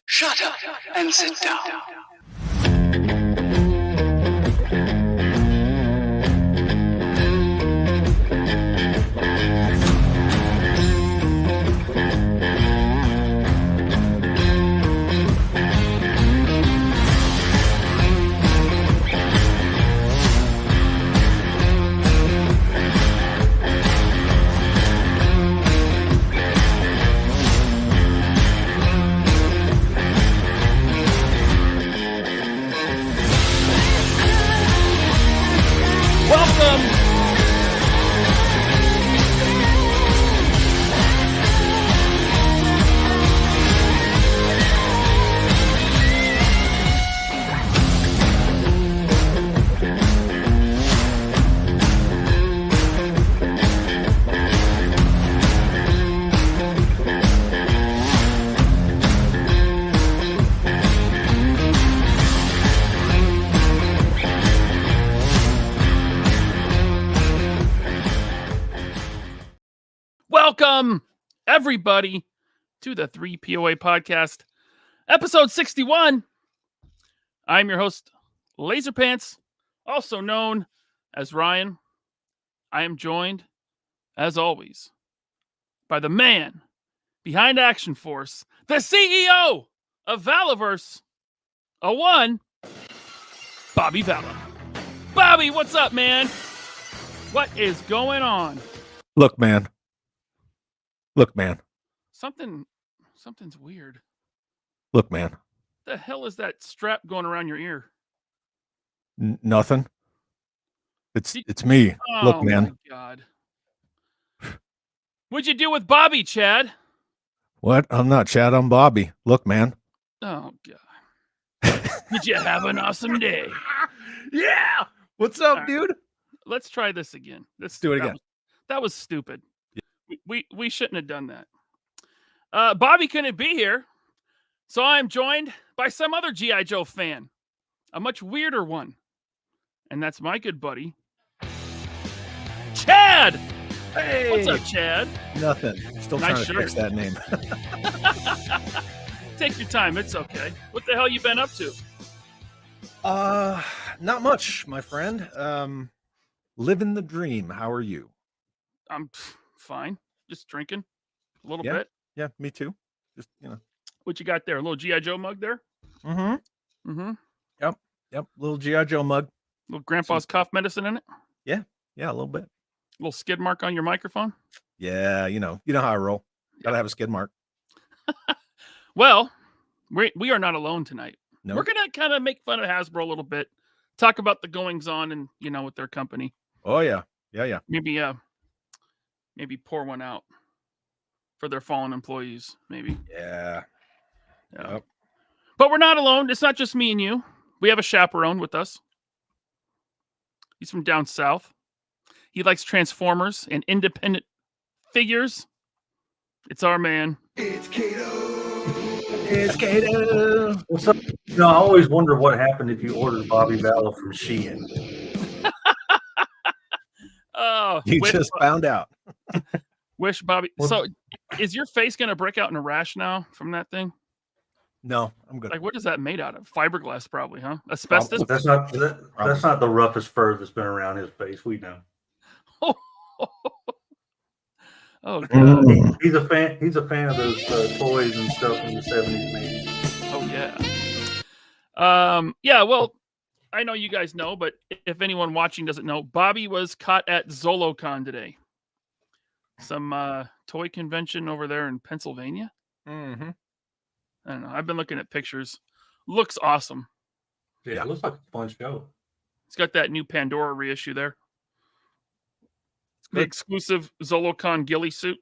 Shut up and sit down. Welcome, everybody, to the 3POA podcast, episode 61. I'm your host, LaserPants, also known as Ryan. I am joined, as always, by the man behind Action Force, the CEO of Valaverse, a one, Bobby Vala. Bobby, what's up, man? What is going on? Look, man. Something's weird. Look, man. The hell is that strap going around your ear? Nothing. It's me. Look, man. Oh my God. What'd you do with Bobby, Chad? What? I'm not Chad. I'm Bobby. Look, man. Oh God. Did you have an awesome day? Yeah. What's up, right, dude? Let's try this again. Let's do it again. That was stupid. Yeah. We shouldn't have done that. Bobby couldn't be here, so I'm joined by some other G.I. Joe fan, a much weirder one, and that's my good buddy, Chad. Hey, what's up, Chad? Nothing. Still Nice trying to fix that name. Take your time. It's okay. What the hell you been up to? Not much, my friend. Living the dream. How are you? I'm fine. Just drinking a little Yeah. bit. Yeah, me too. Just, you know. What you got there? A little G.I. Joe mug there? Mm-hmm. Yep. Little G.I. Joe mug. Little grandpa's cough medicine in it? Yeah, a little bit. Little skid mark on your microphone? Yeah, you know how I roll. Gotta have a skid mark. Well, we are not alone tonight. No. We're gonna kind of make fun of Hasbro a little bit, talk about the goings on and with their company. Oh yeah. Yeah. Maybe pour one out for their fallen employees. Maybe. Yeah. Yep. But we're not alone. It's not just me and you. We have a chaperone with us. He's from down south. He likes Transformers and independent figures. It's our man. It's Kato. It's Kato. What's up? You know, I always wonder what happened if you ordered Bobby Vala from Shein. Oh, You just found out. Wish Bobby. So, is your face gonna break out in a rash now from that thing? No, I'm good. Like, what is that made out of? Fiberglass, probably, huh? Asbestos. That's not the roughest fur that's been around his face. We know. Oh God. He's a fan. He's a fan of those toys and stuff in the 70s and 80s. Oh yeah. Yeah. Well, I know you guys know, but if anyone watching doesn't know, Bobby was caught at ZoloCon today. Some toy convention over there in Pennsylvania. Mm-hmm. I don't know. I've been looking at pictures. Looks awesome. Yeah, it looks like a fun show. It's got that new Pandora reissue there. The exclusive ZoloCon ghillie suit.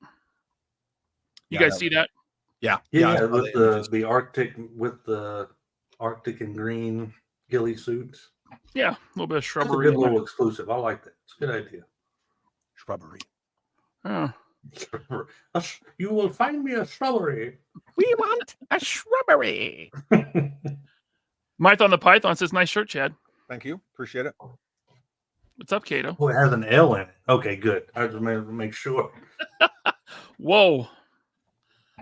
You guys see that? Yeah. With the Arctic and green ghillie suits. Yeah, a little bit of That's a shrubbery. good little exclusive. I like that. It's a good idea. Shrubbery. Oh. You will find me a shrubbery. We want a shrubbery. Mython the Python says, nice shirt, Chad. Thank you. Appreciate it. What's up, Kato? Oh, it has an L in it. Okay, good. I just made to make sure. Whoa.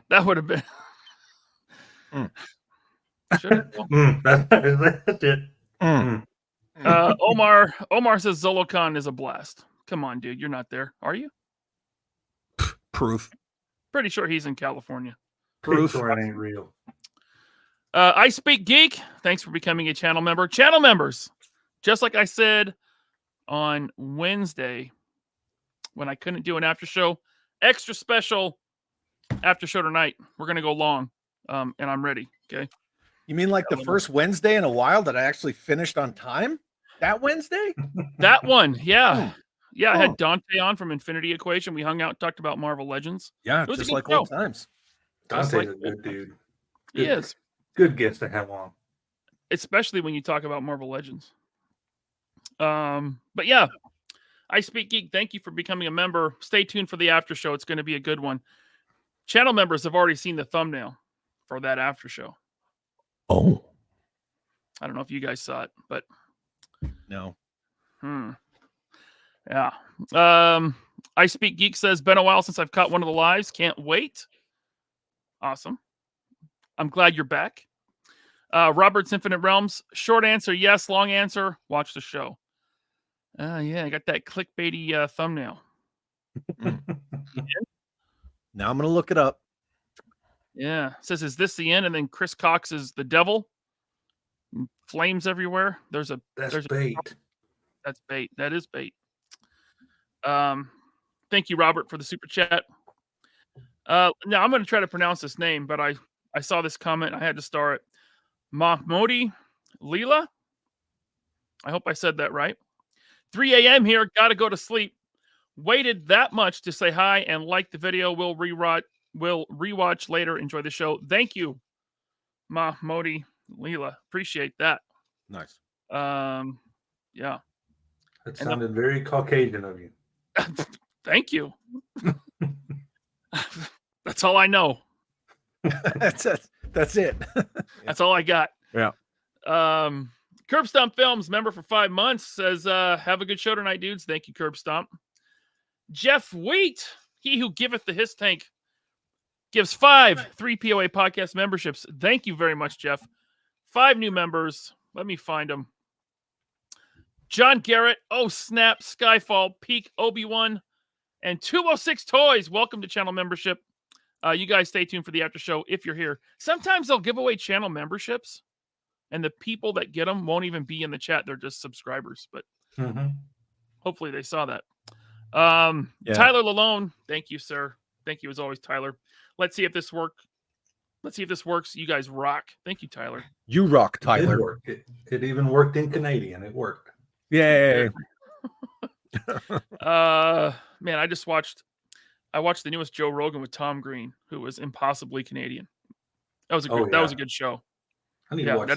That would have been. Should have. That's it. Omar says Zolocon is a blast. Come on, dude. You're not there. Are you? Proof. Pretty sure he's in California. Proof. Sure it ain't real. I Speak Geek. Thanks for becoming a channel member. Channel members, just like I said on Wednesday when I couldn't do an after show, extra special after show tonight. We're going to go long, and I'm ready. Okay. You mean like the first Wednesday in a while that I actually finished on time? That Wednesday? That one. Yeah. Yeah. I had Dante on from Infinity Equation. We hung out and talked about Marvel Legends. Yeah, It was a just good like show. old times. Dante's a good dude. He is. Good guest to have on. Especially when you talk about Marvel Legends. But yeah, I Speak Geek, thank you for becoming a member. Stay tuned for the after show. It's going to be a good one. Channel members have already seen the thumbnail for that after show. Oh. I don't know if you guys saw it, but No. yeah. I Speak Geek says, been a while since I've caught one of the lives. Can't wait. Awesome. I'm glad you're back. Robert's Infinite Realms. Short answer, yes. Long answer, watch the show. Yeah, I got that clickbaity thumbnail. Now I'm going to look it up. Yeah. It says, is this the end? And then Chris Cox is the devil. Flames everywhere. There's bait. That's bait. That is bait. Thank you, Robert, for the super chat. Now I'm going to try to pronounce this name, but I saw this comment. I had to star it. Mahmoudi Leela. I hope I said that right. 3 a.m. here. Got to go to sleep. Waited that much to say hi and like the video. We'll rewatch later. Enjoy the show. Thank you, Mahmoudi Leela. Appreciate that. Nice. Yeah. That sounded very Caucasian of you. Thank you. That's all I know. That's it. That's it. That's all I got. Yeah. Curb Stomp Films, member for 5 months, says, have a good show tonight, dudes. Thank you, Curb Stomp. Jeff Wheat, he who giveth the Hiss Tank, gives 5 3POA podcast memberships. Thank you very much, Jeff. 5 new members. Let me find them. John Garrett, Oh Snap, Skyfall, Peak, Obi-Wan, and 206 Toys. Welcome to channel membership. You guys stay tuned for the after show if you're here. Sometimes they'll give away channel memberships, and the people that get them won't even be in the chat. They're just subscribers, but hopefully they saw that. Tyler Lalone, thank you, sir. Thank you as always, Tyler. Let's see if this works. You guys rock. Thank you, Tyler. You rock, It Tyler. did work. It even worked in Canadian. It worked. Yay. Man, I watched the newest Joe Rogan with Tom Green, who was impossibly Canadian. That was a good show. I need to watch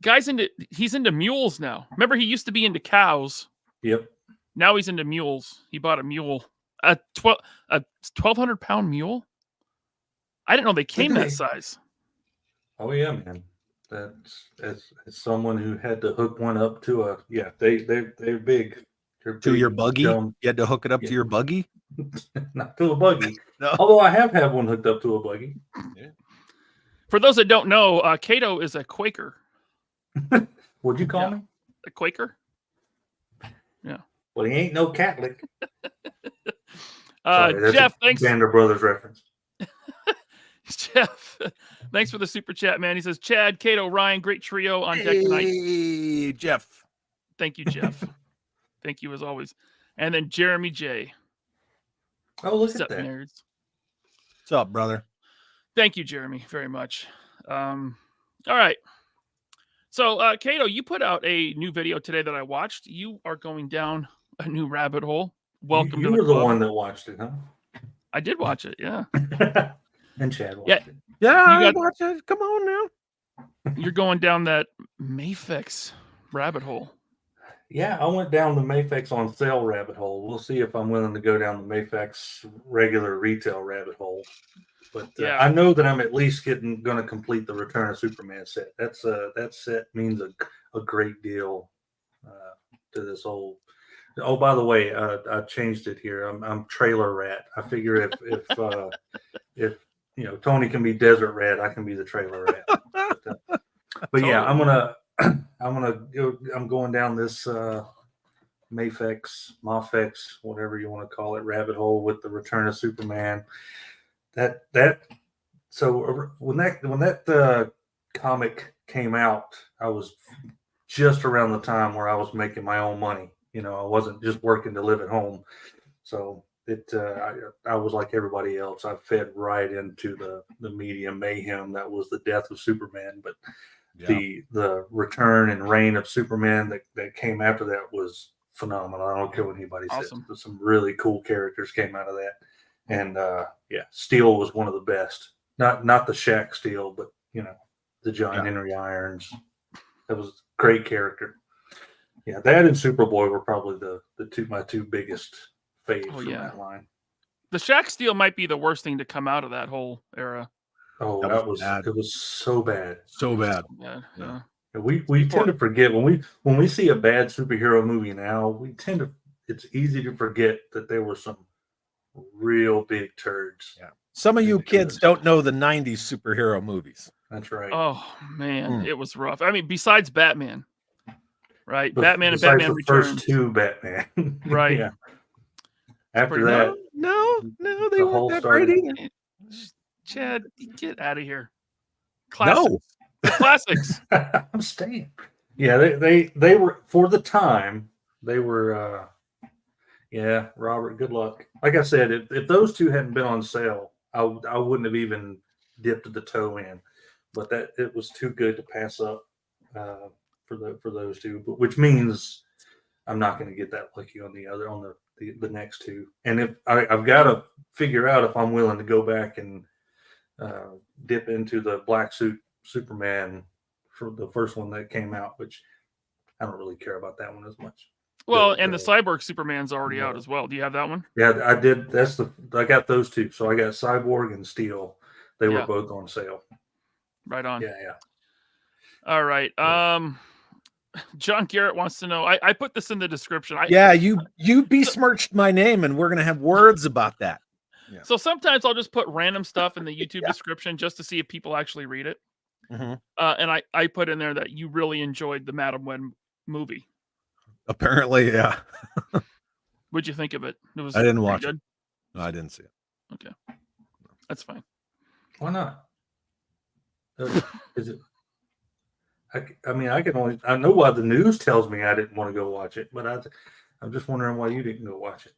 that. He's into mules now. Remember, he used to be into cows. Yep. Now he's into mules. He bought a mule, a 1,200-pound mule. I didn't know they came that size. Oh yeah, man. That's as someone who had to hook one up to they're big. They're To big, your buggy? dumb. You had to hook it up to your buggy? Not to a buggy. No. Although I have had one hooked up to a buggy. For those that don't know, Kato is a Quaker. What'd you call me? A Quaker? Yeah. Well, he ain't no Catholic. Sorry, Jeff, thanks. Band of Brothers reference. Jeff, thanks for the super chat, man. He says, Chad, Kato, Ryan, great trio on deck tonight. Hey, Jeff. Thank you, Jeff. Thank you as always. And then Jeremy J. Oh, look What's at up, that. nerds? What's up, brother? Thank you, Jeremy, very much. All right. So, Kato, you put out a new video today that I watched. You are going down a new rabbit hole. Welcome You to were the the club. one that watched it, huh? I did watch it, yeah. And Chad watched it. Yeah, You I got- watch it. Come on now. You're going down that Mayfix rabbit hole. Yeah, I went down the Mayfix on sale rabbit hole. We'll see if I'm willing to go down the Mayfix regular retail rabbit hole. But Yeah. I know that I'm at least going to complete the Return of Superman set. That set means a great deal to this whole Oh, by the way, I changed it here. I'm trailer rat. I figure if Tony can be desert rat, I can be the trailer rat. But yeah, I'm going down this Mafex, whatever you want to call it, rabbit hole with the Return of Superman. So when that comic came out, I was just around the time where I was making my own money. I wasn't just working to live at home. So I was like everybody else. I fed right into the media mayhem that was the death of Superman. But the return and reign of Superman that came after that was phenomenal. I don't care what anybody says. Some really cool characters came out of that. And Steel was one of the best. Not the Shaq Steel, but the John Henry Irons. That was a great character. Yeah, that and Superboy were probably my two biggest faves from that line. The Shaq Steel might be the worst thing to come out of that whole era. Oh, it was so bad. So bad. Yeah. We tend to forget when we see a bad superhero movie now, it's easy to forget that there were some real big turds. Yeah. Some of you kids don't know the 90s superhero movies. That's right. Oh man, it was rough. I mean, besides Batman, right? But Batman and Batman Returns. First two Batman. Right. Yeah. After that, no, they weren't that great either. Chad, get out of here. Classics. No. Classics. I'm staying. Yeah, they were, for the time, they were Robert, good luck. Like I said, if those two hadn't been on sale, I wouldn't have even dipped the toe in. But it was too good to pass up for those two. But which means I'm not going to get that lucky on the next two. And if I've got to figure out if I'm willing to go back and dip into the black suit Superman for the first one that came out, which I don't really care about that one as much. Well, and the Cyborg Superman's already out as well. Do you have that one? Yeah, I did. I got those two. So I got Cyborg and Steel. They were both on sale. Right on. Yeah. All right. John Garrett wants to know. I put this in the description. You besmirched my name, and we're gonna have words about that. Yeah. So sometimes I'll just put random stuff in the YouTube description just to see if people actually read it. Mm-hmm. And I put in there that you really enjoyed the Madam Web movie. Apparently, yeah. What'd you think of it? I didn't watch it. No, I didn't see it. Okay, that's fine. Why not? Is it? I mean, I know why the news tells me I didn't want to go watch it, but I'm just wondering why you didn't go watch it.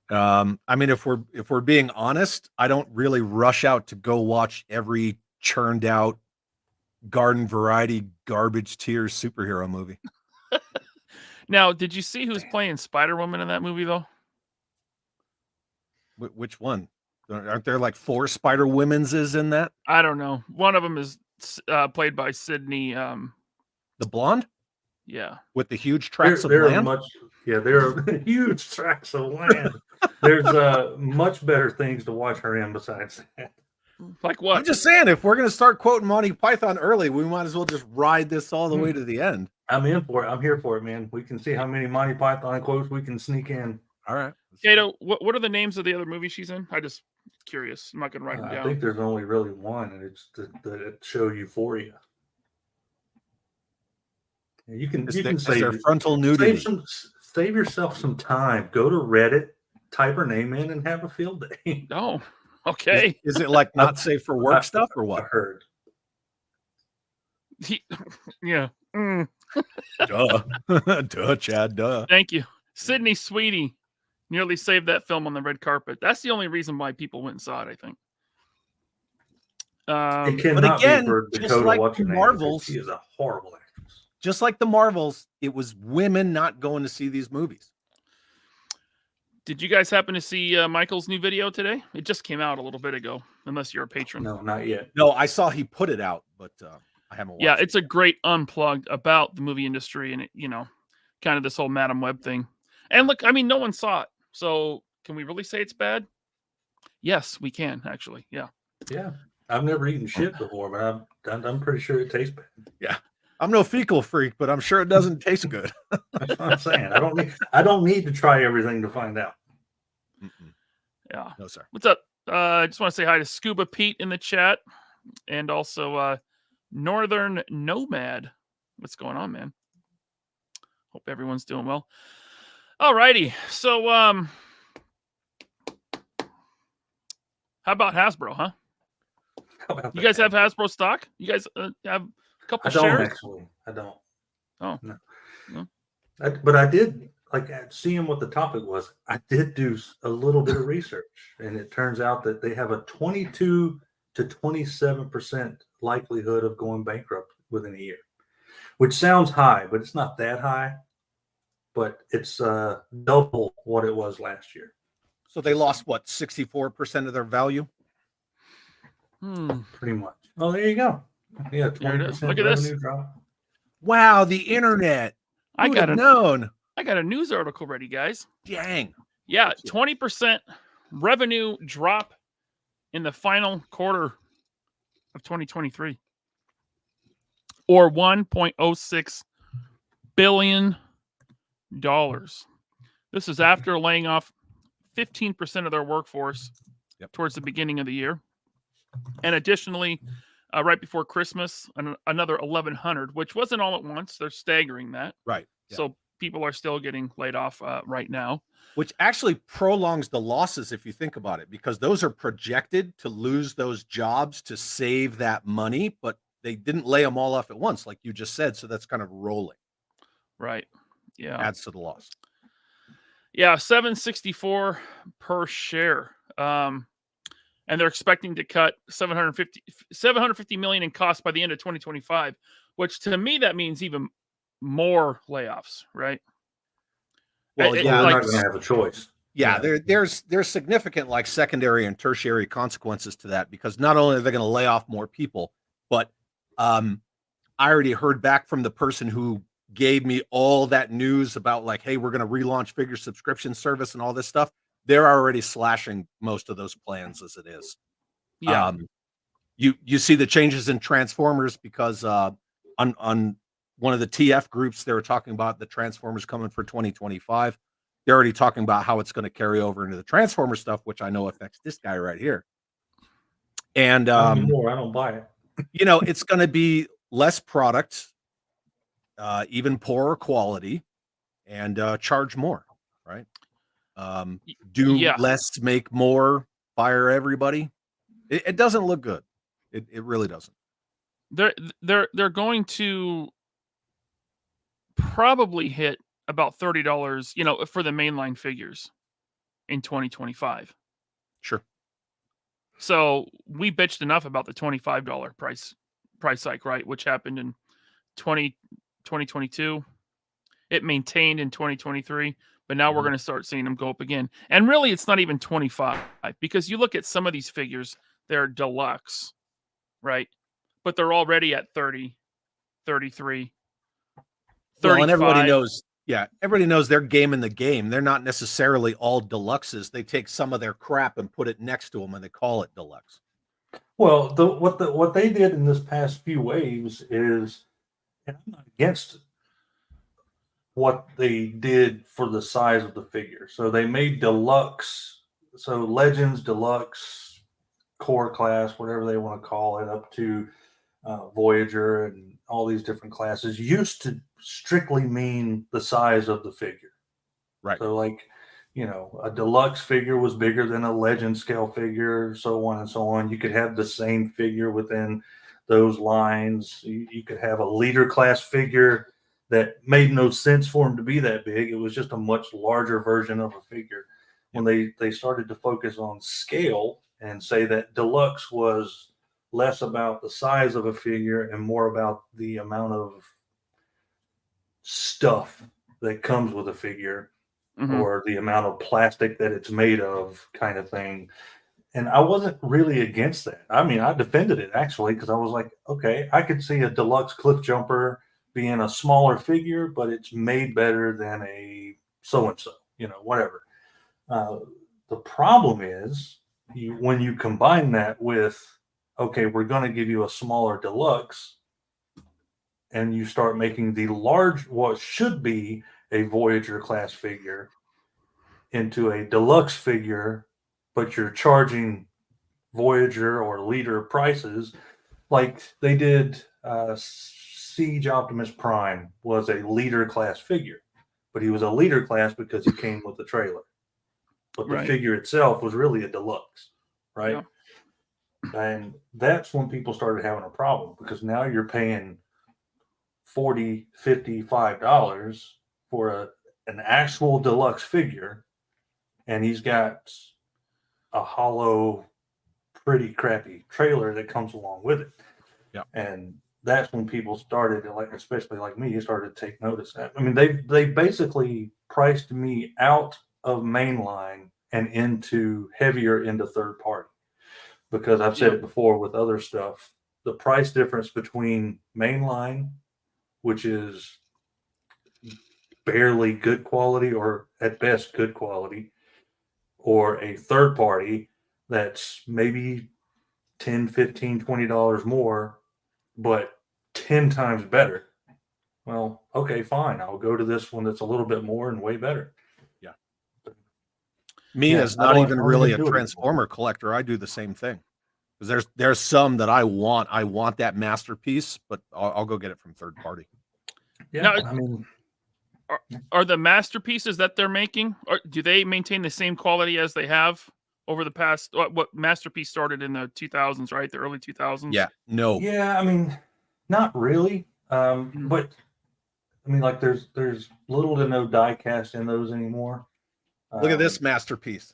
I mean, if we're being honest, I don't really rush out to go watch every churned out garden variety garbage tears superhero movie. Now, did you see who's playing Spider-Woman in that movie though? Which one? Aren't there like 4 Spider-Women's in that? I don't know. One of them is played by Sydney. The blonde? Yeah. With the huge tracts of land? There are huge tracts of land. There's much better things to watch her in besides that. Like what? I'm just saying, if we're going to start quoting Monty Python early, we might as well just ride this all the way to the end. I'm in for it. I'm here for it, man. We can see how many Monty Python quotes we can sneak in. All right. Kato, what are the names of the other movies she's in? I just curious. I'm not going to write them down. I think there's only really one, and it's the show Euphoria. You can save frontal nudity. Save yourself some time. Go to Reddit, type her name in, and have a field day. Oh, okay. Is it like not safe for work stuff or what? I heard. Yeah. Duh, Chad. Duh. Thank you, Sydney Sweetie. Nearly saved that film on the red carpet. That's the only reason why people went and saw it, I think. But again, be for just like the Marvels, she is a horrible actress. Just like the Marvels, it was women not going to see these movies. Did you guys happen to see Michael's new video today? It just came out a little bit ago, unless you're a patron. No, not yet. No, I saw he put it out, but I haven't watched it. It's a great unplugged about the movie industry and, kind of this whole Madam Web thing. And look, I mean, no one saw it. So can we really say it's bad? Yes, we can, actually. Yeah. Yeah. I've never eaten shit before, but I'm pretty sure it tastes bad. Yeah. I'm no fecal freak, but I'm sure it doesn't taste good. That's what I'm saying. I don't need to try everything to find out. Mm-mm. Yeah. No, sir. What's up? I just want to say hi to Scuba Pete in the chat, and also Northern Nomad. What's going on, man? Hope everyone's doing well. Alrighty. So, how about Hasbro, huh? How about You that? guys have Hasbro stock? You guys have a couple I don't shares? actually. I don't. Oh. No. No. But I did, like, seeing what the topic was, I did do a little bit of research, and it turns out that they have a 22 to 27% likelihood of going bankrupt within a year, which sounds high, but it's not that high. But it's double what it was last year. So they lost what, 64% of their value? Pretty much. Oh, there you go. Yeah, There it is. 20% Look at this. revenue drop. Wow, the internet. I Who'd got have a known. I got a news article ready, guys. Dang. Yeah, 20% revenue drop in the final quarter of 2023, or $1.06 billion. This is after laying off 15% of their workforce towards the beginning of the year, and additionally, right before Christmas, another 1,100, which wasn't all at once. They're staggering that, Right. Yeah. so people are still getting laid off right now. Which actually prolongs the losses if you think about it, because those are projected to lose those jobs to save that money, but they didn't lay them all off at once, like you just said. So that's kind of rolling. Right. Yeah. Adds to the loss. Yeah, $7.64 per share. And they're expecting to cut 750 million in costs by the end of 2025, which to me that means even more layoffs, right? Well, They're yeah, not going to have a choice. Yeah, there's secondary like secondary and tertiary consequences to that, because not only are they going to lay off more people, but I already heard back from the person who gave me all that news about, like, hey, we're going to relaunch figure subscription service and all this stuff. They're already slashing most of those plans as it is. Yeah. You see the changes in Transformers because on one of the TF groups, they were talking about the Transformers coming for 2025. They're already talking about how it's going to carry over into the Transformer stuff, which I know affects this guy right here. And I don't buy it. it's going to be less product, even poorer quality, and charge more, right? Do less, make more, fire everybody. It doesn't look good. It really doesn't. They're going to probably hit about $30, for the mainline figures in 2025. Sure. So we bitched enough about the $25 price hike, right? Which happened in 2022. It maintained in 2023, but now we're going to start seeing them go up again. And really, it's not even 25, because you look at some of these figures, they're deluxe, right? But they're already at 30, 33, 35. Well, and everybody knows they're game in the game. They're not necessarily all deluxes. They take some of their crap and put it next to them, and they call it deluxe. Well, what they did in this past few waves is, and I'm not against what they did for the size of the figure. So they made deluxe, so Legends, Deluxe, Core Class, whatever they want to call it, up to Voyager and all these different classes, used to strictly mean the size of the figure. Right. So, like, a deluxe figure was bigger than a legend scale figure, so on and so on. You could have the same figure within those lines. You could have a leader class figure that made no sense for him to be that big. It was just a much larger version of a figure. When they started to focus on scale and say that deluxe was less about the size of a figure and more about the amount of stuff that comes with a figure, or the amount of plastic that it's made of, kind of thing. And I wasn't really against that. I mean, I defended it, actually, because I was like, okay, I could see a deluxe cliff jumper being a smaller figure, but it's made better than a so-and-so, whatever. The problem is when you combine that with, okay, we're going to give you a smaller deluxe, and you start making the large, what should be a Voyager class figure, into a deluxe figure, but you're charging Voyager or Leader prices, like they did. Siege Optimus Prime was a Leader class figure, but he was a Leader class because he came with the trailer. But the Right. figure itself was really a deluxe, right? Yeah. And that's when people started having a problem, because now you're paying $40, $55 for an actual deluxe figure, and he's got a hollow, pretty crappy trailer that comes along with it. Yeah. And that's when people started, like, especially like me, started to take notice. I mean, they basically priced me out of mainline and heavier into third party, because I've said it before with other stuff. The price difference between mainline, which is barely good quality or at best good quality, or a third party that's maybe $10, $15, $20 more, but 10 times better. Well, okay, fine. I'll go to this one that's a little bit more and way better. Yeah. Me Yeah, as not even really a do it Transformer collector, I do the same thing. Because there's some that I want that masterpiece, but I'll go get it from third party. Yeah, Now, I mean, are the masterpieces that they're making, or do they maintain the same quality as they have over the past? What Masterpiece started in the 2000s, right? The early 2000s. Yeah. No. yeah, I mean, not really. But I mean, like, there's little to no die cast in those anymore. Look at this masterpiece.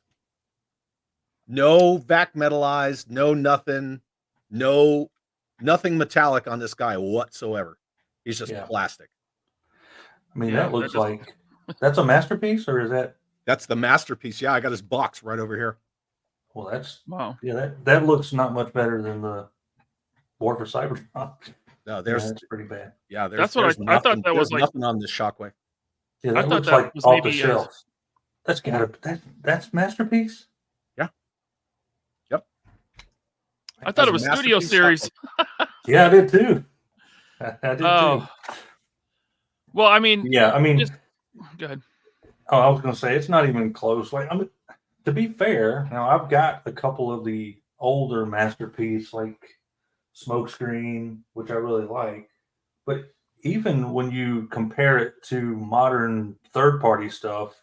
No vac metallized, no nothing, nothing metallic on this guy whatsoever. He's just plastic. I mean, Yeah, that looks like that's a masterpiece, or is that? That's the masterpiece. Yeah, I got his box right over here. Well, that's Wow. Yeah, that looks not much better than the War for Cybertron. No, That's pretty bad. Yeah, That's what I thought that was like. Nothing on this Shockwave. Yeah, I that thought looks that like was off the maybe, shelf. That's that's masterpiece. Yeah. Yep. I thought it was Studio Series. Yeah, I did too. I did too. Well, I mean, Yeah, I mean, go ahead. Oh, I was going to say, it's not even close. Like, I mean, to be fair, now I've got a couple of the older masterpiece, like Smokescreen, which I really like. But even when you compare it to modern third-party stuff,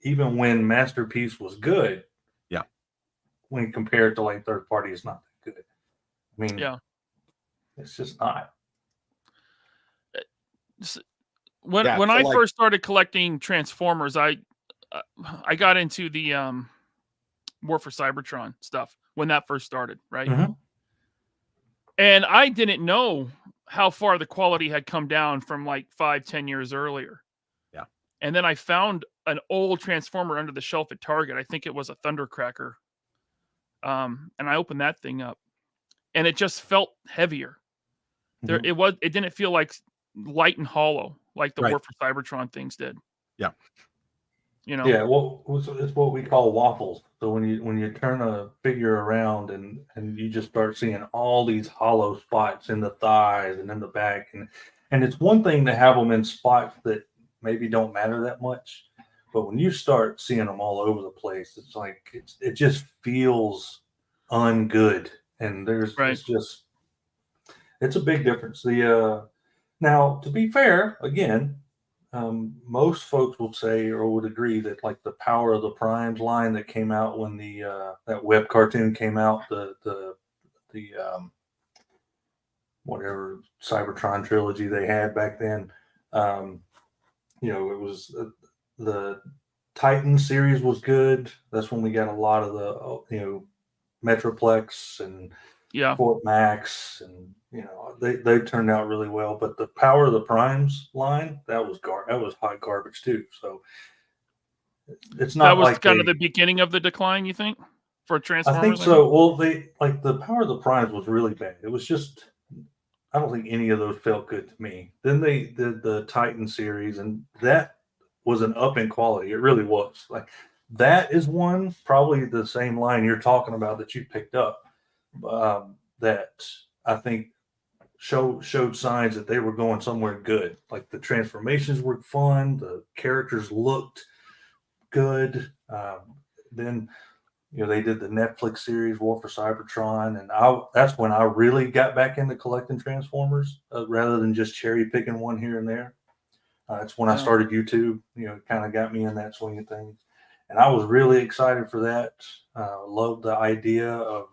even when Masterpiece was good, yeah, when you compare it to like third-party, it's not that good. I mean, yeah, it's just not. When I first started collecting Transformers, I got into the War for Cybertron stuff when that first started, right? Mm-hmm. And I didn't know how far the quality had come down from like 5-10 years earlier. Yeah. And then I found an old Transformer under the shelf at Target. I think it was a Thundercracker. And I opened that thing up, and it just felt heavier. Mm-hmm. It didn't feel like light and hollow like the Right. War for Cybertron things did. Yeah. You know. Yeah, well, it's what we call waffles. So when you turn a figure around and you just start seeing all these hollow spots in the thighs and in the back, and it's one thing to have them in spots that maybe don't matter that much, but when you start seeing them all over the place, it's like it just feels ungood, and it's a big difference. Now, to be fair, again, most folks would say or would agree that like the Power of the Primes line that came out when that web cartoon came out, the whatever Cybertron trilogy they had back then, it was the Titan series was good. That's when we got a lot of the Metroplex and Fort Max, and they turned out really well. But the Power of the Primes line, that was hot garbage too. So it's not. That was like kind of the beginning of the decline, you think, for Transformers? I think so. Well, the Power of the Primes was really bad. It was just, I don't think any of those felt good to me. Then they did the Titan series, and that was an up in quality. It really was. Like, that is one, probably the same line you're talking about that you picked up. That I think showed signs that they were going somewhere good. Like the transformations were fun, the characters looked good. Then they did the Netflix series War for Cybertron, and that's when I really got back into collecting Transformers rather than just cherry picking one here and there. It's when I started YouTube. It kind of got me in that swing of things, and I was really excited for that. Loved the idea of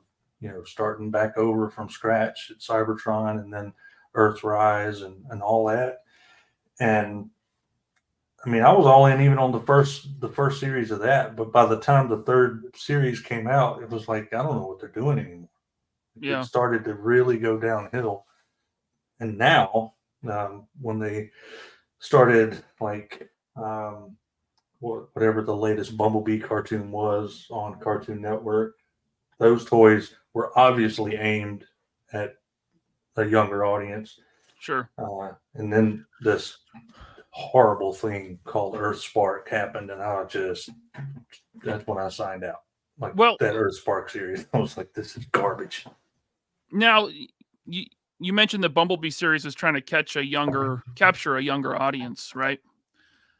starting back over from scratch at Cybertron and then Earthrise and all that. And I mean, I was all in even on the first series of that, but by the time the third series came out, it was like I don't know what they're doing anymore. It started to really go downhill. And now, when they started like whatever the latest Bumblebee cartoon was on Cartoon Network, those toys were obviously aimed at a younger audience. Sure. And then this horrible thing called EarthSpark happened, and that's when I signed out. Like that EarthSpark series, I was like, this is garbage. Now, you mentioned the Bumblebee series is trying to capture a younger audience, right?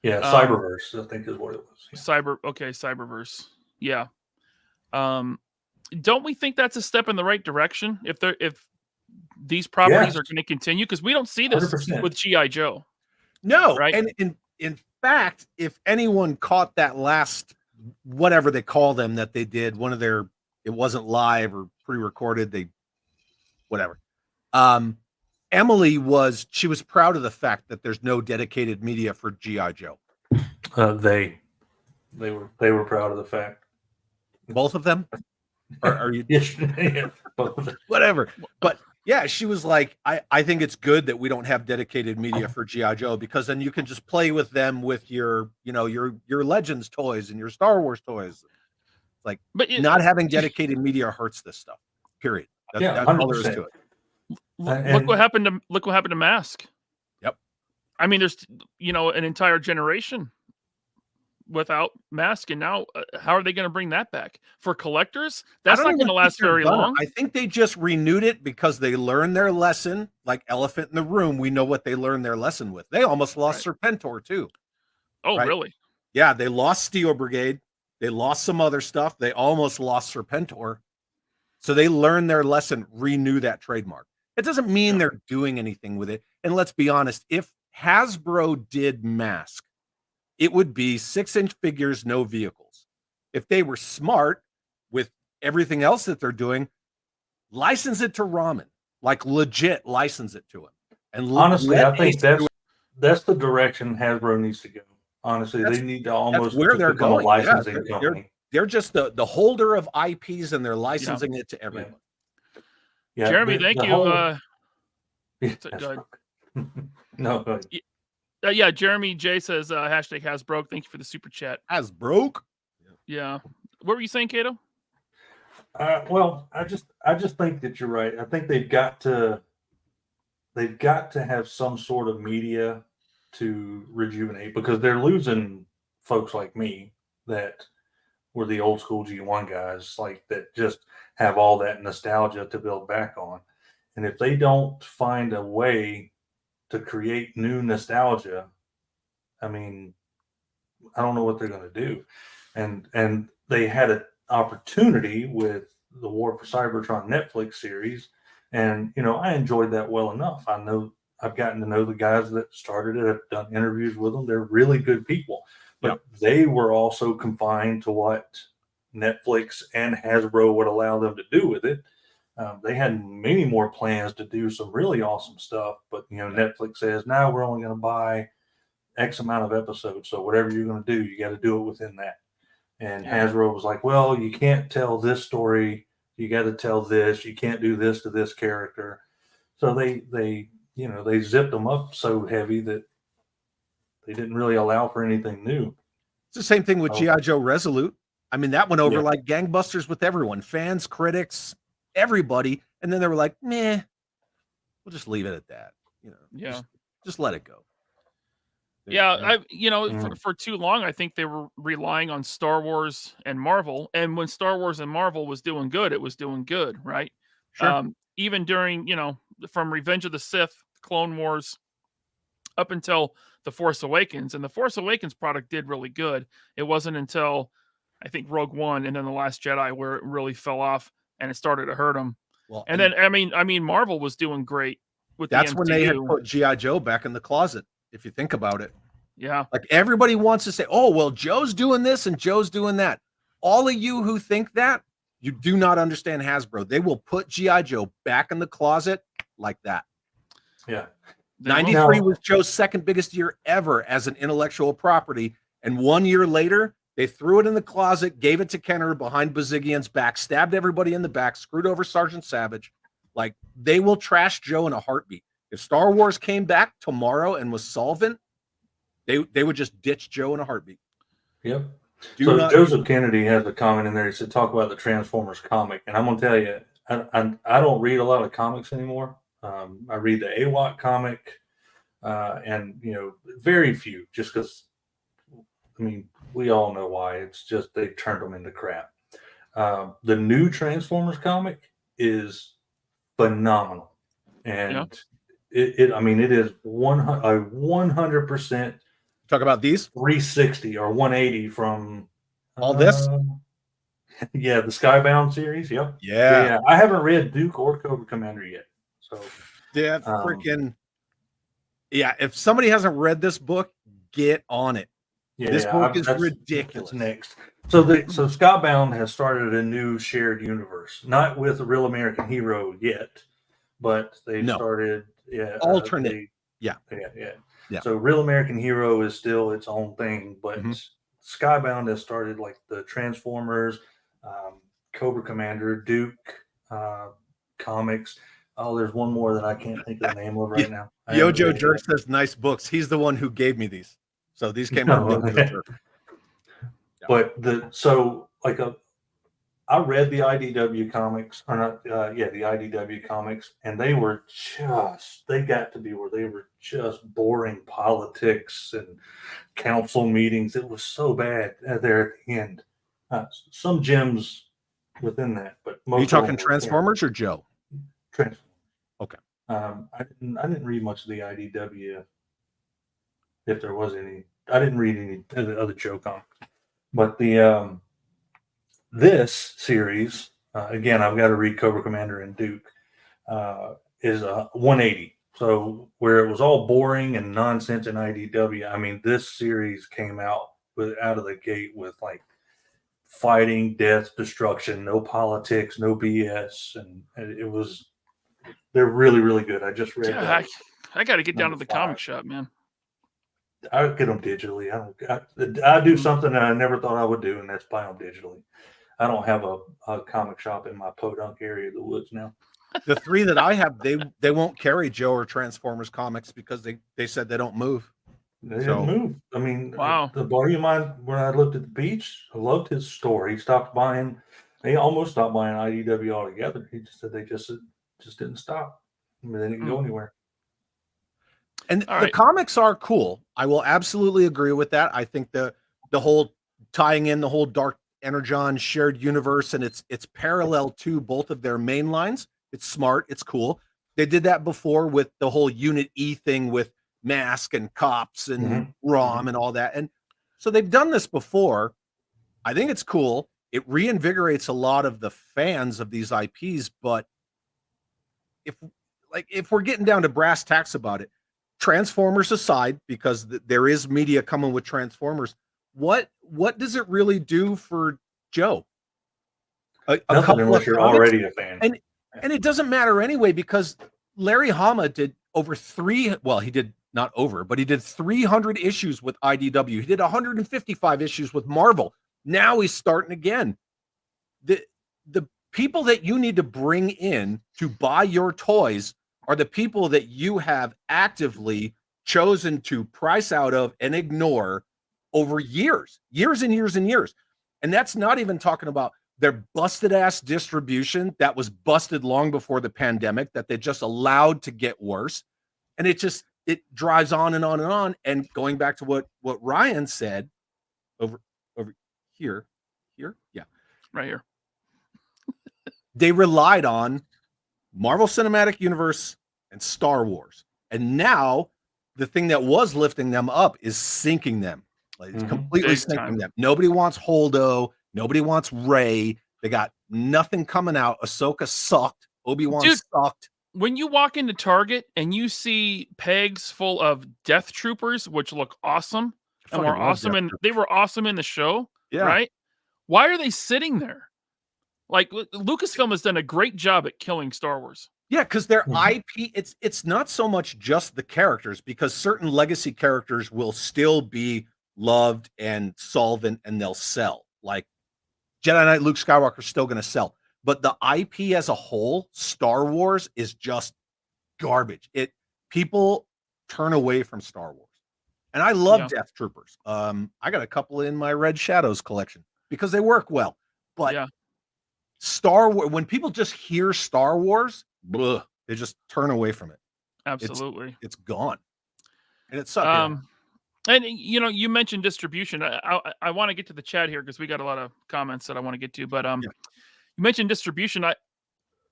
Yeah, Cyberverse, I think is what it was. Yeah. Cyberverse. Yeah. Don't we think that's a step in the right direction if these properties are going to continue? Because we don't see this 100%. With G.I. Joe. No, right? And in fact, if anyone caught that last whatever they call them that they did, it wasn't live or pre-recorded, whatever. Emily was proud of the fact that there's no dedicated media for G.I. Joe. They were proud of the fact. Both of them? Are you? Yeah, whatever. But yeah, she was like, I think it's good that we don't have dedicated media for G.I. Joe, because then you can just play with them with your Legends toys and your Star Wars toys. Like, but not having dedicated media hurts this stuff. Period. That's all there is to it. Look what happened to Mask. Yep. I mean, there's an entire generation without Mask, and now how are they going to bring that back for collectors? That's not going to last very long. I think they just renewed it because they learned their lesson. Like Elephant in the Room, we know what they learned their lesson with. They almost lost Serpentor too. Oh, right? Really? Yeah, they lost Steel Brigade. They lost some other stuff. They almost lost Serpentor. So they learned their lesson, renew that trademark. It doesn't mean they're doing anything with it. And let's be honest, if Hasbro did Mask, it would be 6-inch figures, no vehicles. If they were smart with everything else that they're doing, license it to Ramen, like legit license it to him. And honestly, I think that's the direction Hasbro needs to go. Honestly, they need to almost where they're going. A licensing company. They're just the holder of IPs, and they're licensing it to everyone. Yeah, Jeremy, thank you. Go ahead. No, go ahead. Yeah, Jeremy J says hashtag Hasbroke. Thank you for the super chat. Hasbroke. Yeah. What were you saying, Kato? Well, I just think that you're right. I think they've got to have some sort of media to rejuvenate, because they're losing folks like me that were the old school G1 guys, like that just have all that nostalgia to build back on. And if they don't find a way to create new nostalgia, I mean, I don't know what they're going to do. And they had an opportunity with the War for Cybertron Netflix series, and I enjoyed that well enough. I know I've gotten to know the guys that started it. I've done interviews with them. They're really good people, but they were also confined to what Netflix and Hasbro would allow them to do with it. They had many more plans to do some really awesome stuff, but Netflix says, now we're only going to buy X amount of episodes. So whatever you're going to do, you got to do it within that. And Hasbro was like, well, you can't tell this story. You got to tell this. You can't do this to this character. So they zipped them up so heavy that they didn't really allow for anything new. It's the same thing with G.I. Joe Resolute. I mean, that went over like gangbusters with everyone, fans, critics, everybody. And then they were like, meh, we'll just leave it at that. Just let it go. Yeah, for too long, I think they were relying on Star Wars and Marvel. And when Star Wars and Marvel was doing good, it was doing good, right? Sure. even during, from Revenge of the Sith, Clone Wars, up until The Force Awakens. And the Force Awakens product did really good. It wasn't until I think Rogue One and then The Last Jedi where it really fell off and it started to hurt them. Well, And then I mean Marvel was doing great with that's the when they had MCU. put G.I. Joe back in the closet, if you think about it. Yeah. Like everybody wants to say, oh, well, Joe's doing this and Joe's doing that. All of you who think that, you do not understand Hasbro. They will put G.I. Joe back in the closet like that. Yeah. 93 was Joe's second biggest year ever as an intellectual property. And 1 year later, they threw it in the closet, gave it to Kenner behind Bazigian's back, stabbed everybody in the back, screwed over Sergeant Savage. Like, they will trash Joe in a heartbeat. If Star Wars came back tomorrow and was solvent, they would just ditch Joe in a heartbeat. Yep. Joseph Kennedy has a comment in there. He said, talk about the Transformers comic. And I'm going to tell you, I don't read a lot of comics anymore. I read the AWOT comic and, very few, just because, I mean, we all know why. It's just they turned them into crap. The new Transformers comic is phenomenal. And it is 100%. Talk about these 360 or 180 from all this. Yeah, the Skybound series. Yep. Yeah. I haven't read Duke or Cobra Commander yet. So yeah, if somebody hasn't read this book, get on it. Yeah, this book is ridiculous. That's next. So Skybound has started a new shared universe, not with a Real American Hero yet, but they've started alternate. Yeah. So Real American Hero is still its own thing, but Skybound has started like the Transformers, Cobra Commander, Duke comics. Oh, there's one more that I can't think of the name of right now. Yojo Jerk says nice books. He's the one who gave me these. So these came out. But I read the IDW comics, or not? The IDW comics, and they got to be where they were just boring politics and council meetings. It was so bad there at the end. Some gems within that, but most. Are you talking Transformers or Joe? Transformers. Okay. I didn't read much of the IDW. If there was any, I didn't read any of the other Joe comics, but the this series again, I've got to read Cobra Commander and Duke is 180. So where it was all boring and nonsense in IDW, I mean, this series came out out of the gate with like fighting, death, destruction, no politics, no BS, and they're really, really good. I just read. I got to get down to the comic shop, man. I get them digitally. I do something that I never thought I would do, and that's buy them digitally. I don't have a comic shop in my podunk area of the woods now. The three that I have, they won't carry Joe or Transformers comics because they said they don't move. They didn't move. I mean, wow. The buddy of mine, when I lived at the beach, I loved his store. He almost stopped buying IDW altogether. He just said they just didn't stop. I mean, they didn't go anywhere. And the comics are cool. I will absolutely agree with that. I think the whole tying in the whole Dark Energon shared universe, and it's parallel to both of their main lines. It's smart. It's cool. They did that before with the whole Unit E thing with Mask and Cops and ROM and all that. And so they've done this before. I think it's cool. It reinvigorates a lot of the fans of these IPs. But if we're getting down to brass tacks about it, Transformers aside, because there is media coming with Transformers, what does it really do for Joe? Nothing unless you're already a fan. And it doesn't matter anyway, because Larry Hama did he did 300 issues with IDW. He did 155 issues with Marvel. Now he's starting again. The people that you need to bring in to buy your toys are the people that you have actively chosen to price out of and ignore over years and years and years. And that's not even talking about their busted ass distribution that was busted long before the pandemic that they just allowed to get worse. And it drives on and on and on. And going back to what Ryan said over here. Yeah. Right here. They relied on Marvel Cinematic Universe and Star Wars. And now the thing that was lifting them up is sinking them. Like, it's completely Big sinking time. them. Nobody wants Holdo. Nobody wants Rey. They got nothing coming out. Ahsoka sucked. Obi-Wan Dude, sucked. When you walk into Target and you see pegs full of Death Troopers, which look awesome, and Fucking were love awesome, Death and Troopers. they were awesome in the show, Yeah. right? Why are they sitting there? Like Lucasfilm has done a great job at killing Star Wars. Yeah, because their Mhm. IP, it's not so much just the characters, because certain legacy characters will still be loved and solvent and they'll sell. Like Jedi Knight Luke Skywalker is still going to sell. But the IP as a whole, Star Wars, is just garbage. People turn away from Star Wars. And I love Yeah. Death Troopers. I got a couple in my Red Shadows collection because they work well. But Yeah. Star Wars, when people just hear Star Wars, they just turn away from it. Absolutely. It's gone. And it sucks. And you mentioned distribution. I want to get to the chat here because we got a lot of comments that I want to get to. But you mentioned distribution.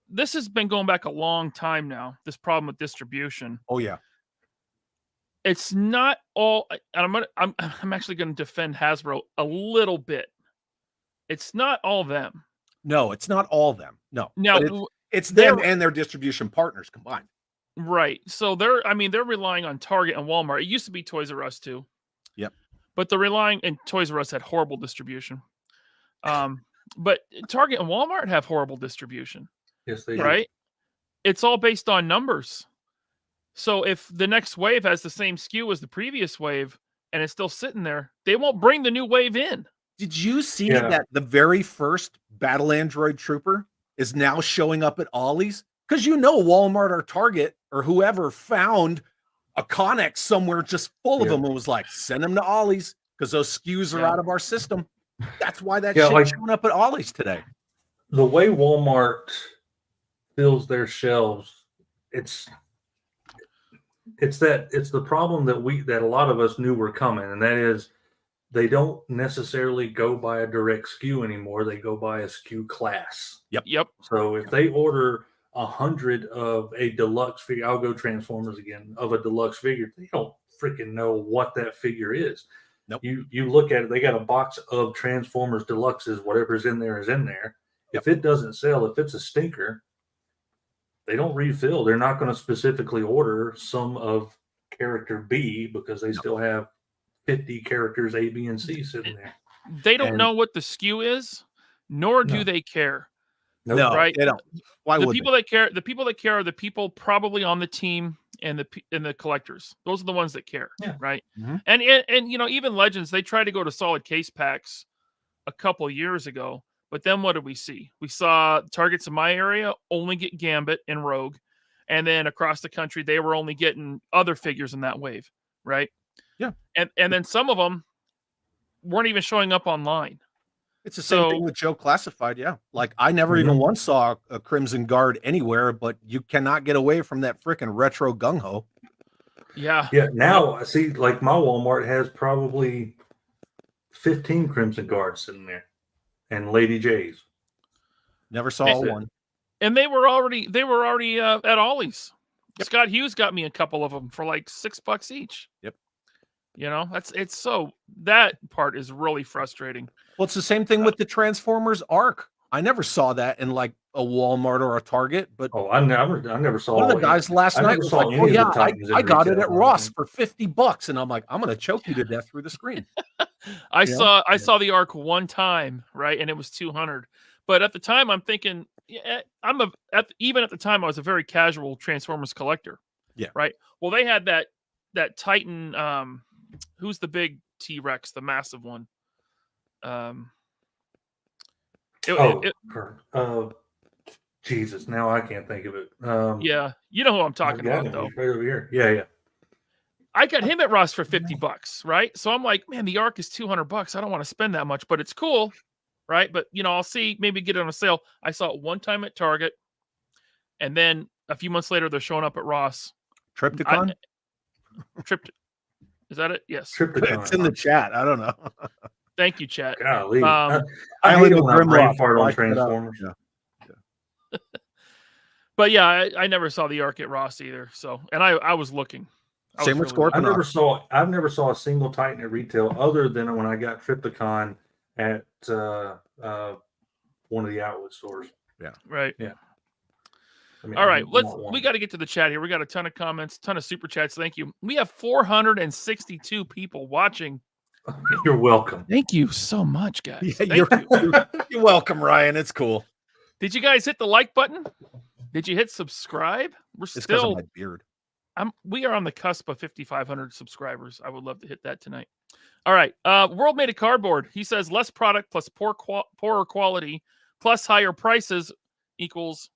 This has been going back a long time now. This problem with distribution. Oh yeah. It's not all. And I'm actually going to defend Hasbro a little bit. It's not all them. No, it's not all them. No. Now it's them and their distribution partners combined. Right. So they're relying on Target and Walmart. It used to be Toys R Us too. Yep. But they're relying, and Toys R Us had horrible distribution. But Target and Walmart have horrible distribution. Yes, they do. Right? It's all based on numbers. So if the next wave has the same SKU as the previous wave and it's still sitting there, they won't bring the new wave in. Did you see that the very first Battle Android Trooper is now showing up at Ollie's? Because Walmart or Target or whoever found a Connex somewhere just full of them and was like, send them to Ollie's because those SKUs are out of our system. That's why that shit's showing up at Ollie's today. The way Walmart fills their shelves, it's the problem that a lot of us knew were coming, and that is they don't necessarily go by a direct SKU anymore. They go by a SKU class. Yep. So if they order 100 of a deluxe figure, I'll go Transformers again, of a deluxe figure, they don't freaking know what that figure is. Nope. You look at it, they got a box of Transformers Deluxes, whatever's in there is in there. Yep. If it doesn't sell, if it's a stinker, they don't refill. They're not going to specifically order some of character B because they still have 50 characters A, B, and C sitting there. They don't know what the SKU is, nor do they care. Nope. No, right? they don't. Why would people that care? The people that care are the people probably on the team and the collectors. Those are the ones that care, right? Mm-hmm. And even Legends, they tried to go to solid case packs a couple years ago, but then what did we see? We saw Targets in my area only get Gambit and Rogue, and then across the country they were only getting other figures in that wave, right? Yeah, and then some of them weren't even showing up online. It's the same thing with Joe Classified, yeah. Like, I never even once saw a Crimson Guard anywhere, but you cannot get away from that freaking retro gung-ho. Yeah. Yeah, now, I see, like, my Walmart has probably 15 Crimson Guards sitting there. And Lady J's. Never saw one. And they were already at Ollie's. Yep. Scott Hughes got me a couple of them for like $6 each. Yep. That part is really frustrating. Well, it's the same thing with the Transformers Arc. I never saw that in like a Walmart or a Target, but I never saw one of the guys last night was like, "Oh yeah, I got it at Ross for $50," and I'm like, "I'm gonna choke you to death through the screen." I saw the Arc one time, right, and it was $200. But at the time, I'm thinking, even at the time, I was a very casual Transformers collector. Yeah. Right. Well, they had that Titan. Who's the big T-Rex, the massive one? Jesus! Now I can't think of it. Yeah, you know who I'm talking about, though. Right over here. Yeah. I got him at Ross for $50, right? So I'm like, man, the Arc is $200. I don't want to spend that much, but it's cool, right? But I'll see, maybe get it on a sale. I saw it one time at Target, and then a few months later, they're showing up at Ross. Trypticon? Is that it? Yes. Trypticon. It's in the chat. I don't know. Thank you, chat. Golly. I hate when I brain fart on Transformers. Yeah. But yeah, I never saw the Arc at Ross either. So, and I was looking. Same with Scorpion. I've never saw a single Titan at retail other than when I got Trypticon at one of the outlet stores. Yeah. Right. Yeah. I mean, All right, we got to get to the chat here. We got a ton of comments, ton of super chats. Thank you. We have 462 people watching. You're welcome. Thank you so much, guys. Yeah, you're welcome, Ryan. It's cool. Did you guys hit the like button? Did you hit subscribe? We're It's because of still my beard. we are on the cusp of 5,500 subscribers. I would love to hit that tonight. All right. World Made of Cardboard. He says less product plus poorer quality plus higher prices equals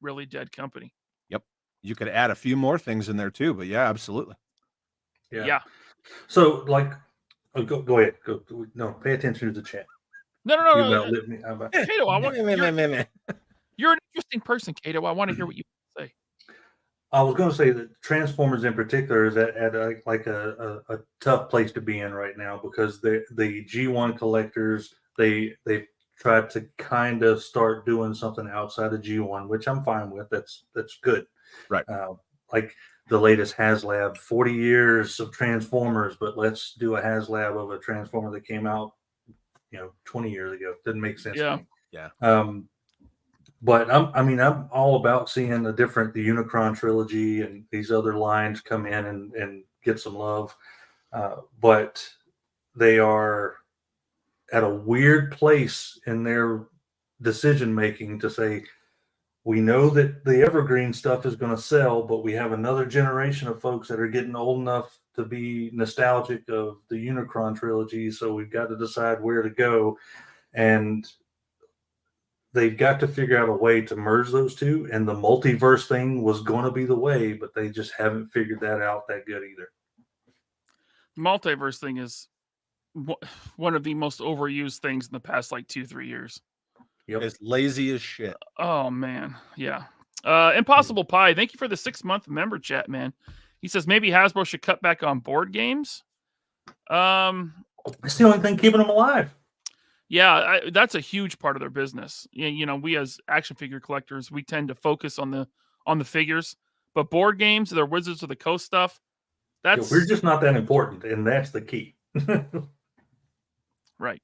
really dead company. Yep. You could add a few more things in there too, but yeah, absolutely. Yeah. So, like, go ahead. No, pay attention to the chat. No. Kato, I want you're an interesting person, Kato. I want to hear what you say. I was going to say that Transformers in particular is at a tough place to be in right now because the G1 collectors, they've tried to kind of start doing something outside of G1, which I'm fine with. That's good. Right. Like the latest HasLab, 40 years of Transformers, but let's do a HasLab of a Transformer that came out, 20 years ago. Didn't make sense to me. Yeah. But I'm all about seeing the Unicron trilogy and these other lines come in and get some love. But they are at a weird place in their decision making to say, we know that the evergreen stuff is going to sell, but we have another generation of folks that are getting old enough to be nostalgic of the Unicron trilogy. So we've got to decide where to go. And they've got to figure out a way to merge those two. And the multiverse thing was going to be the way, but they just haven't figured that out that good either. Multiverse thing is one of the most overused things in the past 2-3 years. Yep. It's lazy as shit. Oh man, yeah. Impossible Pie, thank you for the 6-month member chat, man. He says maybe Hasbro should cut back on board games. It's the only thing keeping them alive. Yeah, that's a huge part of their business. We as action figure collectors, we tend to focus on the figures, but board games, their Wizards of the Coast stuff, we're just not that important, and that's the key. Right.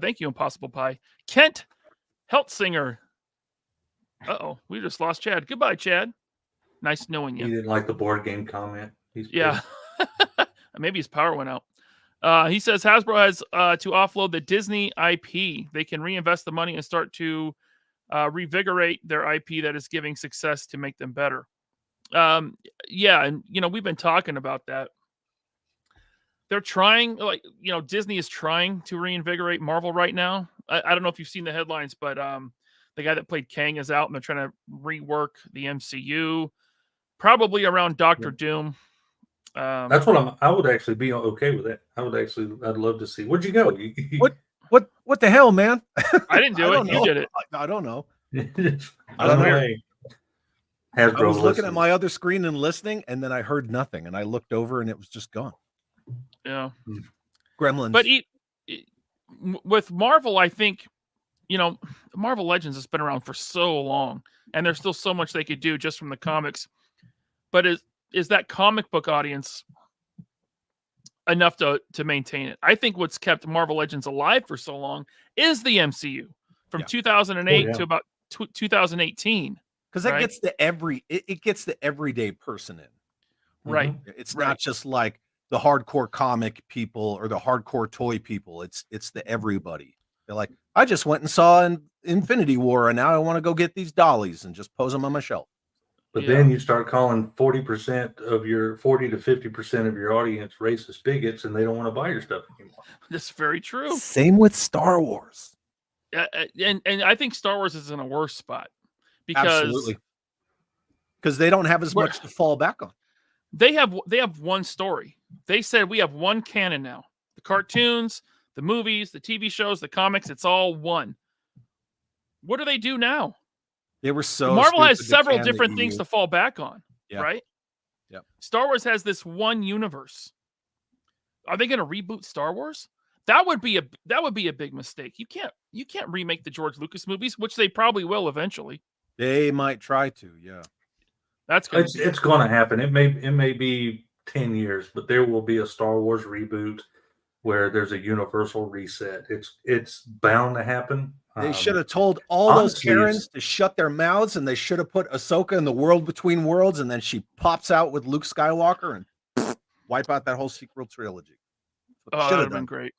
Thank you, Impossible Pie. Kent Heltzinger. We just lost Chad. Goodbye, Chad. Nice knowing you. He didn't like the board game comment. Yeah. Maybe his power went out. He says Hasbro has to offload the Disney IP. They can reinvest the money and start to revigorate their IP that is giving success to make them better. Yeah, and we've been talking about that. They're trying, Disney is trying to reinvigorate Marvel right now. I don't know if you've seen the headlines, but the guy that played Kang is out, and they're trying to rework the MCU, probably around Doctor Doom. That's what I would actually be okay with that. I'd love to see. Where'd you go? What the hell, man? I didn't do it. You did it. I don't know. I don't know. Hasbro I was looking at my other screen and listening, and then I heard nothing, and I looked over, and it was just gone. Yeah. Gremlins. But with Marvel, I think, Marvel Legends has been around for so long, and there's still so much they could do just from the comics. But is that comic book audience enough to maintain it? I think what's kept Marvel Legends alive for so long is the MCU from 2008 to about 2018. Because that gets it gets the everyday person in. Right. It's not just like the hardcore comic people or the hardcore toy people. It's the everybody. They're like, I just went and saw an Infinity War, and now I want to go get these dollies and just pose them on my shelf. But then you start calling 40 to 50% of your audience racist bigots, and they don't want to buy your stuff anymore. That's very true. Same with Star Wars. And I think Star Wars is in a worse spot because they don't have as much to fall back on. They have one story. They said we have one canon now. The cartoons, the movies, the TV shows, the comics, it's all one. What do they do now? They were so Marvel has several different things to fall back on, right? Yeah. Star Wars has this one universe. Are they going to reboot Star Wars? That would be a big mistake. You can't remake the George Lucas movies, which they probably will eventually. They might try to, yeah. That's going to It's going to happen. It may be 10 years, but there will be a Star Wars reboot where there's a universal reset. It's bound to happen. They should have told all those Karens to shut their mouths, and they should have put Ahsoka in the world between worlds, and then she pops out with Luke Skywalker and wipe out that whole sequel trilogy. Oh, that would have been great.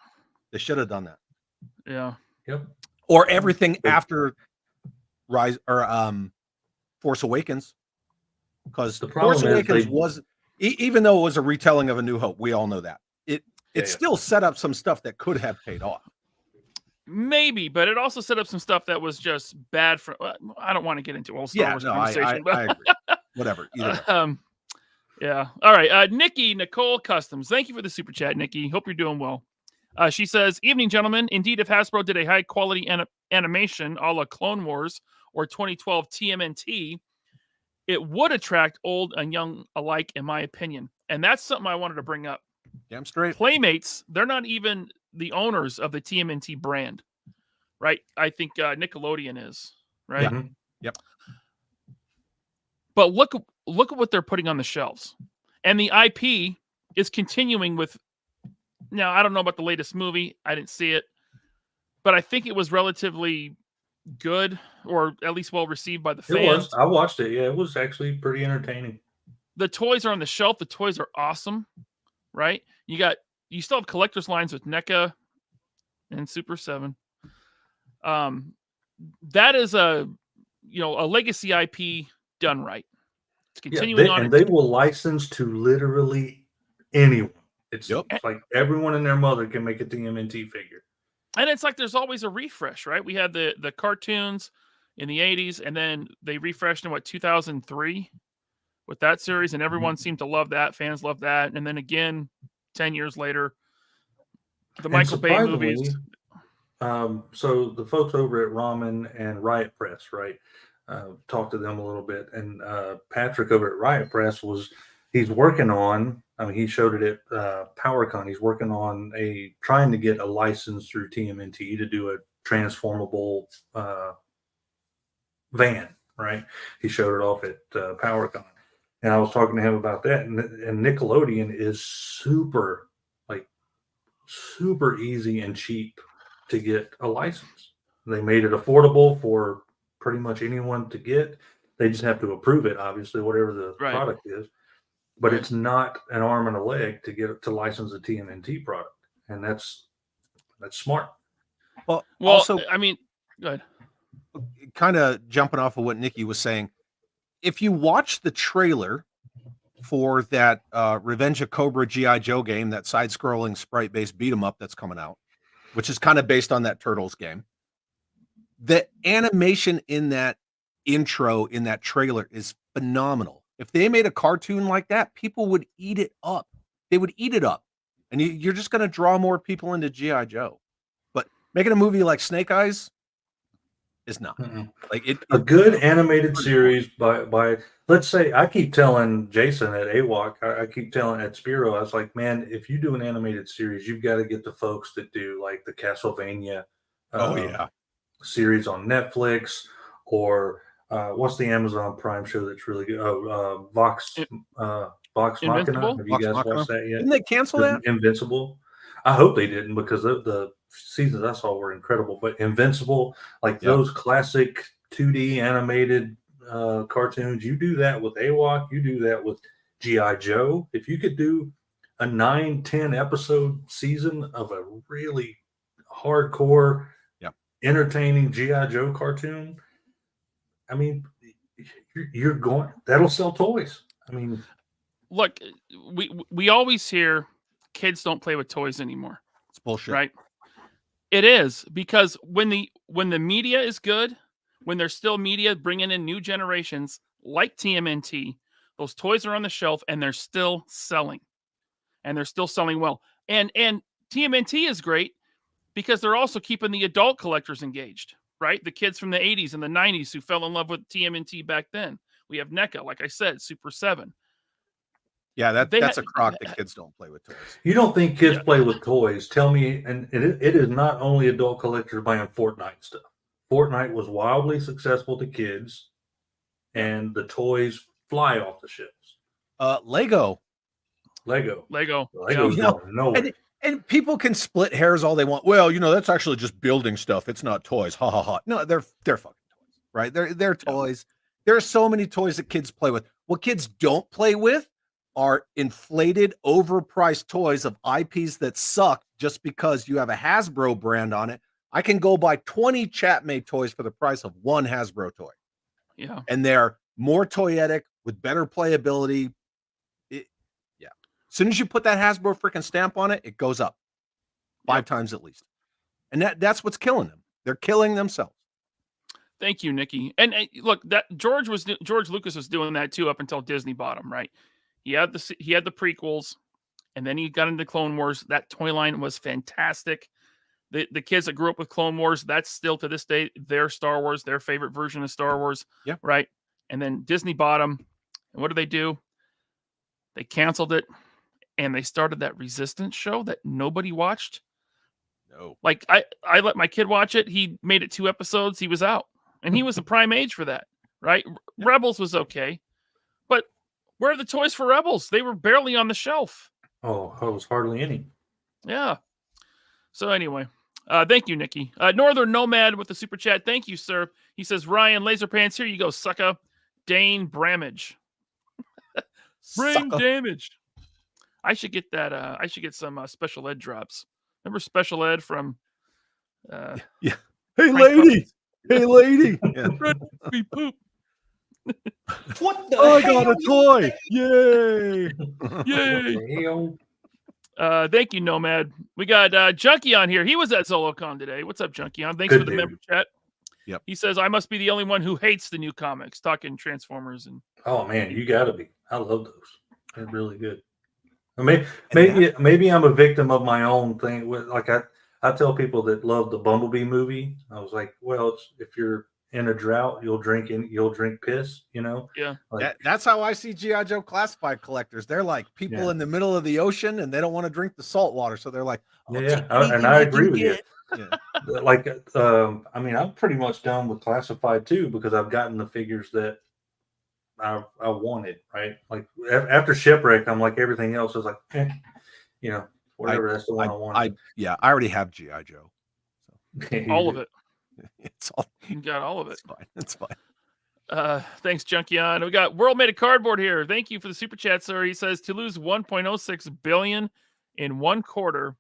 They should have done that. Yeah. Yep. Or everything after Rise or Force Awakens, because The problem Force is Awakens they- was even though it was a retelling of A New Hope, we all know that it still set up some stuff that could have paid off. Maybe, but it also set up some stuff that was just bad for. I don't want to get into all Star Wars conversation, but I agree. Whatever. Either way. Yeah. All right. Nikki Nicole Customs. Thank you for the super chat, Nikki. Hope you're doing well. She says, "Evening, gentlemen. Indeed, if Hasbro did a high quality animation a la Clone Wars or 2012 TMNT, it would attract old and young alike, in my opinion." And that's something I wanted to bring up. Damn straight. Playmates, they're not even the owners of the TMNT brand, right? I think Nickelodeon is, right? Yeah. Mhm. Yep. But look at what they're putting on the shelves. And the IP is continuing with. Now, I don't know about the latest movie. I didn't see it. But I think it was relatively good, or at least well received by the fans. It was. I watched it. Yeah, it was actually pretty entertaining. The toys are on the shelf. The toys are awesome, right? You still have collector's lines with NECA and Super 7. That is a legacy IP done right. It's continuing on. And they will license to literally anyone. It's like everyone and their mother can make a TMNT figure. And it's like there's always a refresh, right? We had the cartoons in the 80s, and then they refreshed in 2003 with that series, and everyone seemed to love that. Fans love that. And then again, 10 years later, the Michael Bay movies. So the folks over at Ramen and Riot Press, right? Talked to them a little bit, and Patrick over at Riot Press he's working on. I mean, he showed it at PowerCon. He's working on trying to get a license through TMNT to do a transformable van, right? He showed it off at PowerCon, and I was talking to him about that. And Nickelodeon is super easy and cheap to get a license. They made it affordable for pretty much anyone to get. They just have to approve it, obviously, whatever the product is. But it's not an arm and a leg to get to license a TMNT product, and that's smart. Well, also, I mean, go ahead. Kind of jumping off of what Nikki was saying, if you watch the trailer for that Revenge of Cobra G.I. Joe game, that side-scrolling sprite-based beat-em-up that's coming out, which is kind of based on that Turtles game, the animation in that intro, in that trailer, is phenomenal. If they made a cartoon like that, people would eat it up. They would eat it up. And you're just going to draw more people into G.I. Joe. But making a movie like Snake Eyes is not. Like a good animated series by let's say, I keep telling Jason at AWOC, I keep telling at Spiro, I was like, man, if you do an animated series, you've got to get the folks that do like the Castlevania series on Netflix, or what's the Amazon Prime show that's really good? Vox Machina. Have you guys watched that yet? Didn't they cancel that? Invincible. I hope they didn't, because the seasons I saw were incredible. But Invincible, those classic 2D animated cartoons, you do that with AWOC, you do that with G.I. Joe. If you could do a 9-10 episode season of a really hardcore, entertaining G.I. Joe cartoon, I mean, you're going, that'll sell toys. I mean, look, we always hear kids don't play with toys anymore. It's bullshit, right? It is, because when the media is good, when there's still media bringing in new generations like TMNT, those toys are on the shelf and they're still selling, and they're still selling well. And TMNT is great because they're also keeping the adult collectors engaged, right? The kids from the 80s and the 90s who fell in love with TMNT back then. We have NECA, like I said, Super 7. Yeah, that's a crock that kids don't play with toys. You don't think kids play with toys? Tell me, and it is not only adult collectors buying Fortnite stuff. Fortnite was wildly successful to kids. and the toys fly off the shelves. Lego. Lego's You know, going nowhere. And people can split hairs all they want. Well, that's actually just building stuff. It's not toys. Ha ha ha. No, they're fucking toys, right? They're toys. There are so many toys that kids play with. What kids don't play with are inflated, overpriced toys of IPs that suck just because you have a Hasbro brand on it. I can go buy 20 chat-made toys for the price of one Hasbro toy. Yeah. And they're more toyetic with better playability. As soon as you put that Hasbro freaking stamp on it, it goes up 5 times at least. And that's what's killing them. They're killing themselves. Thank you, Nikki. And look, that George Lucas was doing that too up until Disney bought him, right? He had the prequels, and then he got into Clone Wars. That toy line was fantastic. The kids that grew up with Clone Wars, that's still to this day their Star Wars, their favorite version of Star Wars. Yeah. Right. And then Disney bought them. And what do? They canceled it. And they started that Resistance show that nobody watched. No. Like I let my kid watch it. He made it 2 episodes. He was out. And he was a prime age for that. Right. Yeah. Rebels was okay. But where are the toys for Rebels? They were barely on the shelf. Oh, there was hardly any. Yeah. So anyway, thank you, Nikki. Northern Nomad with the super chat. Thank you, sir. He says, Ryan, LaserPants, here you go, sucker. Dane Bramage. Brain damaged. I should get that. I should get some special ed drops. Remember special ed from yeah. Hey lady. Hey lady. Yeah. We poop. What the I hell? got a toy. Yay. Yay. Thank you, Nomad. We got Junkie on here. He was at ZoloCon today. What's up, Junkie on? Thanks for the member chat. Yep. He says, I must be the only one who hates the new comics, talking Transformers. And oh, man, you got to be. I love those. They're really good. Maybe I'm a victim of my own thing. Like I tell people that love the Bumblebee movie. I was like, well, if you're in a drought, you'll drink piss. Yeah. Like, that's how I see G.I. Joe classified collectors. They're like people in the middle of the ocean, and they don't want to drink the salt water, so they're like, and I agree with you. Yeah. Like, I'm pretty much done with classified too because I've gotten the figures that I wanted, right? Like after Shipwreck, I'm like everything else is like, whatever. That's the one I wanted. I already have G.I. Joe. So. All of it. It's all you got all of it. It's fine. Thanks, Junkion. We got World Made of Cardboard here. Thank you for the super chat, sir. He says to lose 1.06 billion in 1 quarter,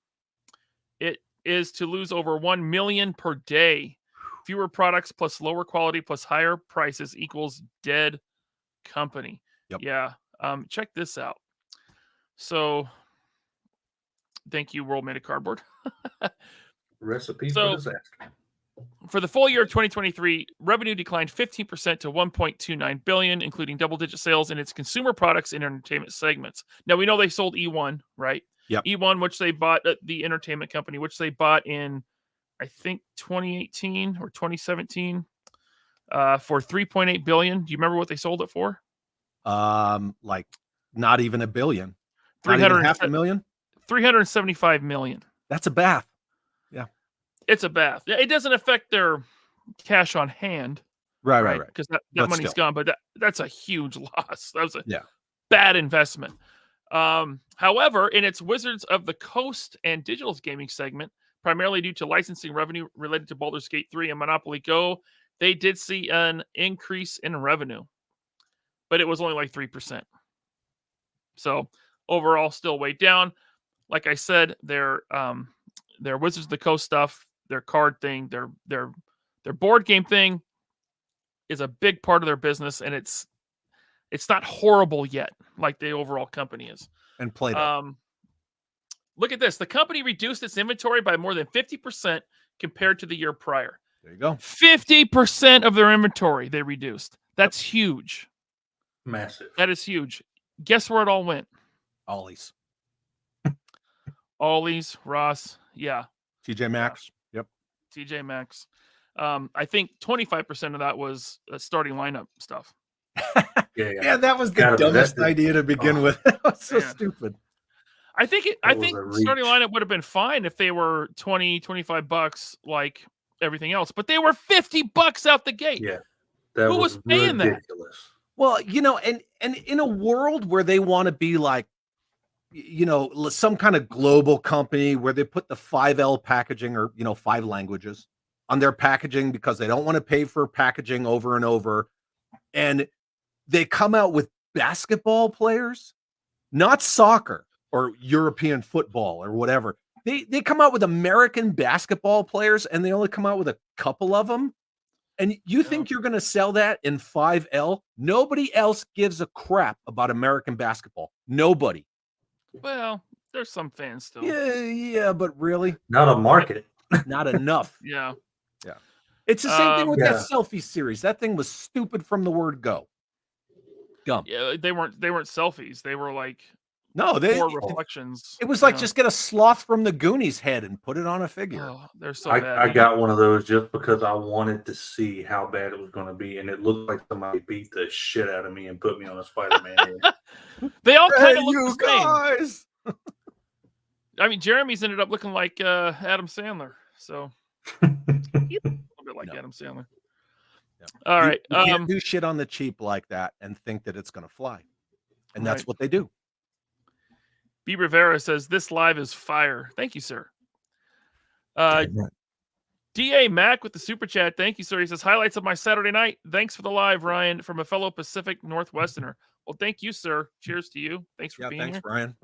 it is to lose over 1 million per day. Fewer products plus lower quality plus higher prices equals dead company. Yep. Yeah. Check this out. So thank you, World Made of Cardboard. Recipe for disaster. For the full year of 2023, revenue declined 15% to 1.29 billion, including double-digit sales in its consumer products and entertainment segments. Now we know they sold E1, right? Yep. E1, which they bought the entertainment company, which they bought in, I think 2018 or 2017, for 3.8 billion. Do you remember what they sold it for? Like not even $1 billion. 375 million. That's a bath. It's a bath. It doesn't affect their cash on hand. Right. Because that money's gone, but that's a huge loss. That was a bad investment. However, in its Wizards of the Coast and Digital Gaming segment, primarily due to licensing revenue related to Baldur's Gate 3 and Monopoly Go, they did see an increase in revenue, but it was only like 3%. So overall, still way down. Like I said, their Wizards of the Coast stuff, their card thing, their board game thing is a big part of their business, and it's not horrible yet, like the overall company is. And Play-Doh. Look at this. The company reduced its inventory by more than 50% compared to the year prior. There you go. 50% of their inventory they reduced. That's huge. Massive. That is huge. Guess where it all went? Ollie's. Ollie's, Ross. Yeah. TJ Maxx. Yep. TJ Maxx. I think 25% of that was starting lineup stuff. Yeah, that was the dumbest idea to begin with. That was so stupid. I think starting lineup would have been fine if they were $20, $25 like everything else, but they were $50 out the gate. Yeah. That Who was paying that? ridiculous. Well, and in a world where they want to be like, some kind of global company where they put the 5L packaging or 5 languages on their packaging because they don't want to pay for packaging over and over, and they come out with basketball players, not soccer or European football or whatever. They come out with American basketball players, and they only come out with a couple of them. And you think you're going to sell that in 5L? Nobody else gives a crap about American basketball. Nobody. Well, there's some fans still. Yeah, but really, Not a market. not enough. Yeah. It's the same thing with that Yeah. selfie series. That thing was stupid from the word go. Dumb. Yeah, they weren't selfies. They were like No, 4 reflections. it was like just get a sloth from the Goonies head and put it on a figure. Oh, they're so I bad. got one of those just because I wanted to see how bad it was going to be, and it looked like somebody beat the shit out of me and put me on a Spider-Man head. They all kind of Hey, look the same. guys. I mean, Jeremy's ended up looking like Adam Sandler. So a bit like No. Adam Sandler. Yeah. All right. You can't do shit on the cheap like that and think that it's going to fly. And that's Right. what they do. B. Rivera says, this live is fire. Thank you, sir. D.A. Mac with the super chat. Thank you, sir. He says, highlights of my Saturday night. Thanks for the live, Ryan, from a fellow Pacific Northwesterner. Well, thank you, sir. Cheers to you. Thanks for being thanks, here. Ryan.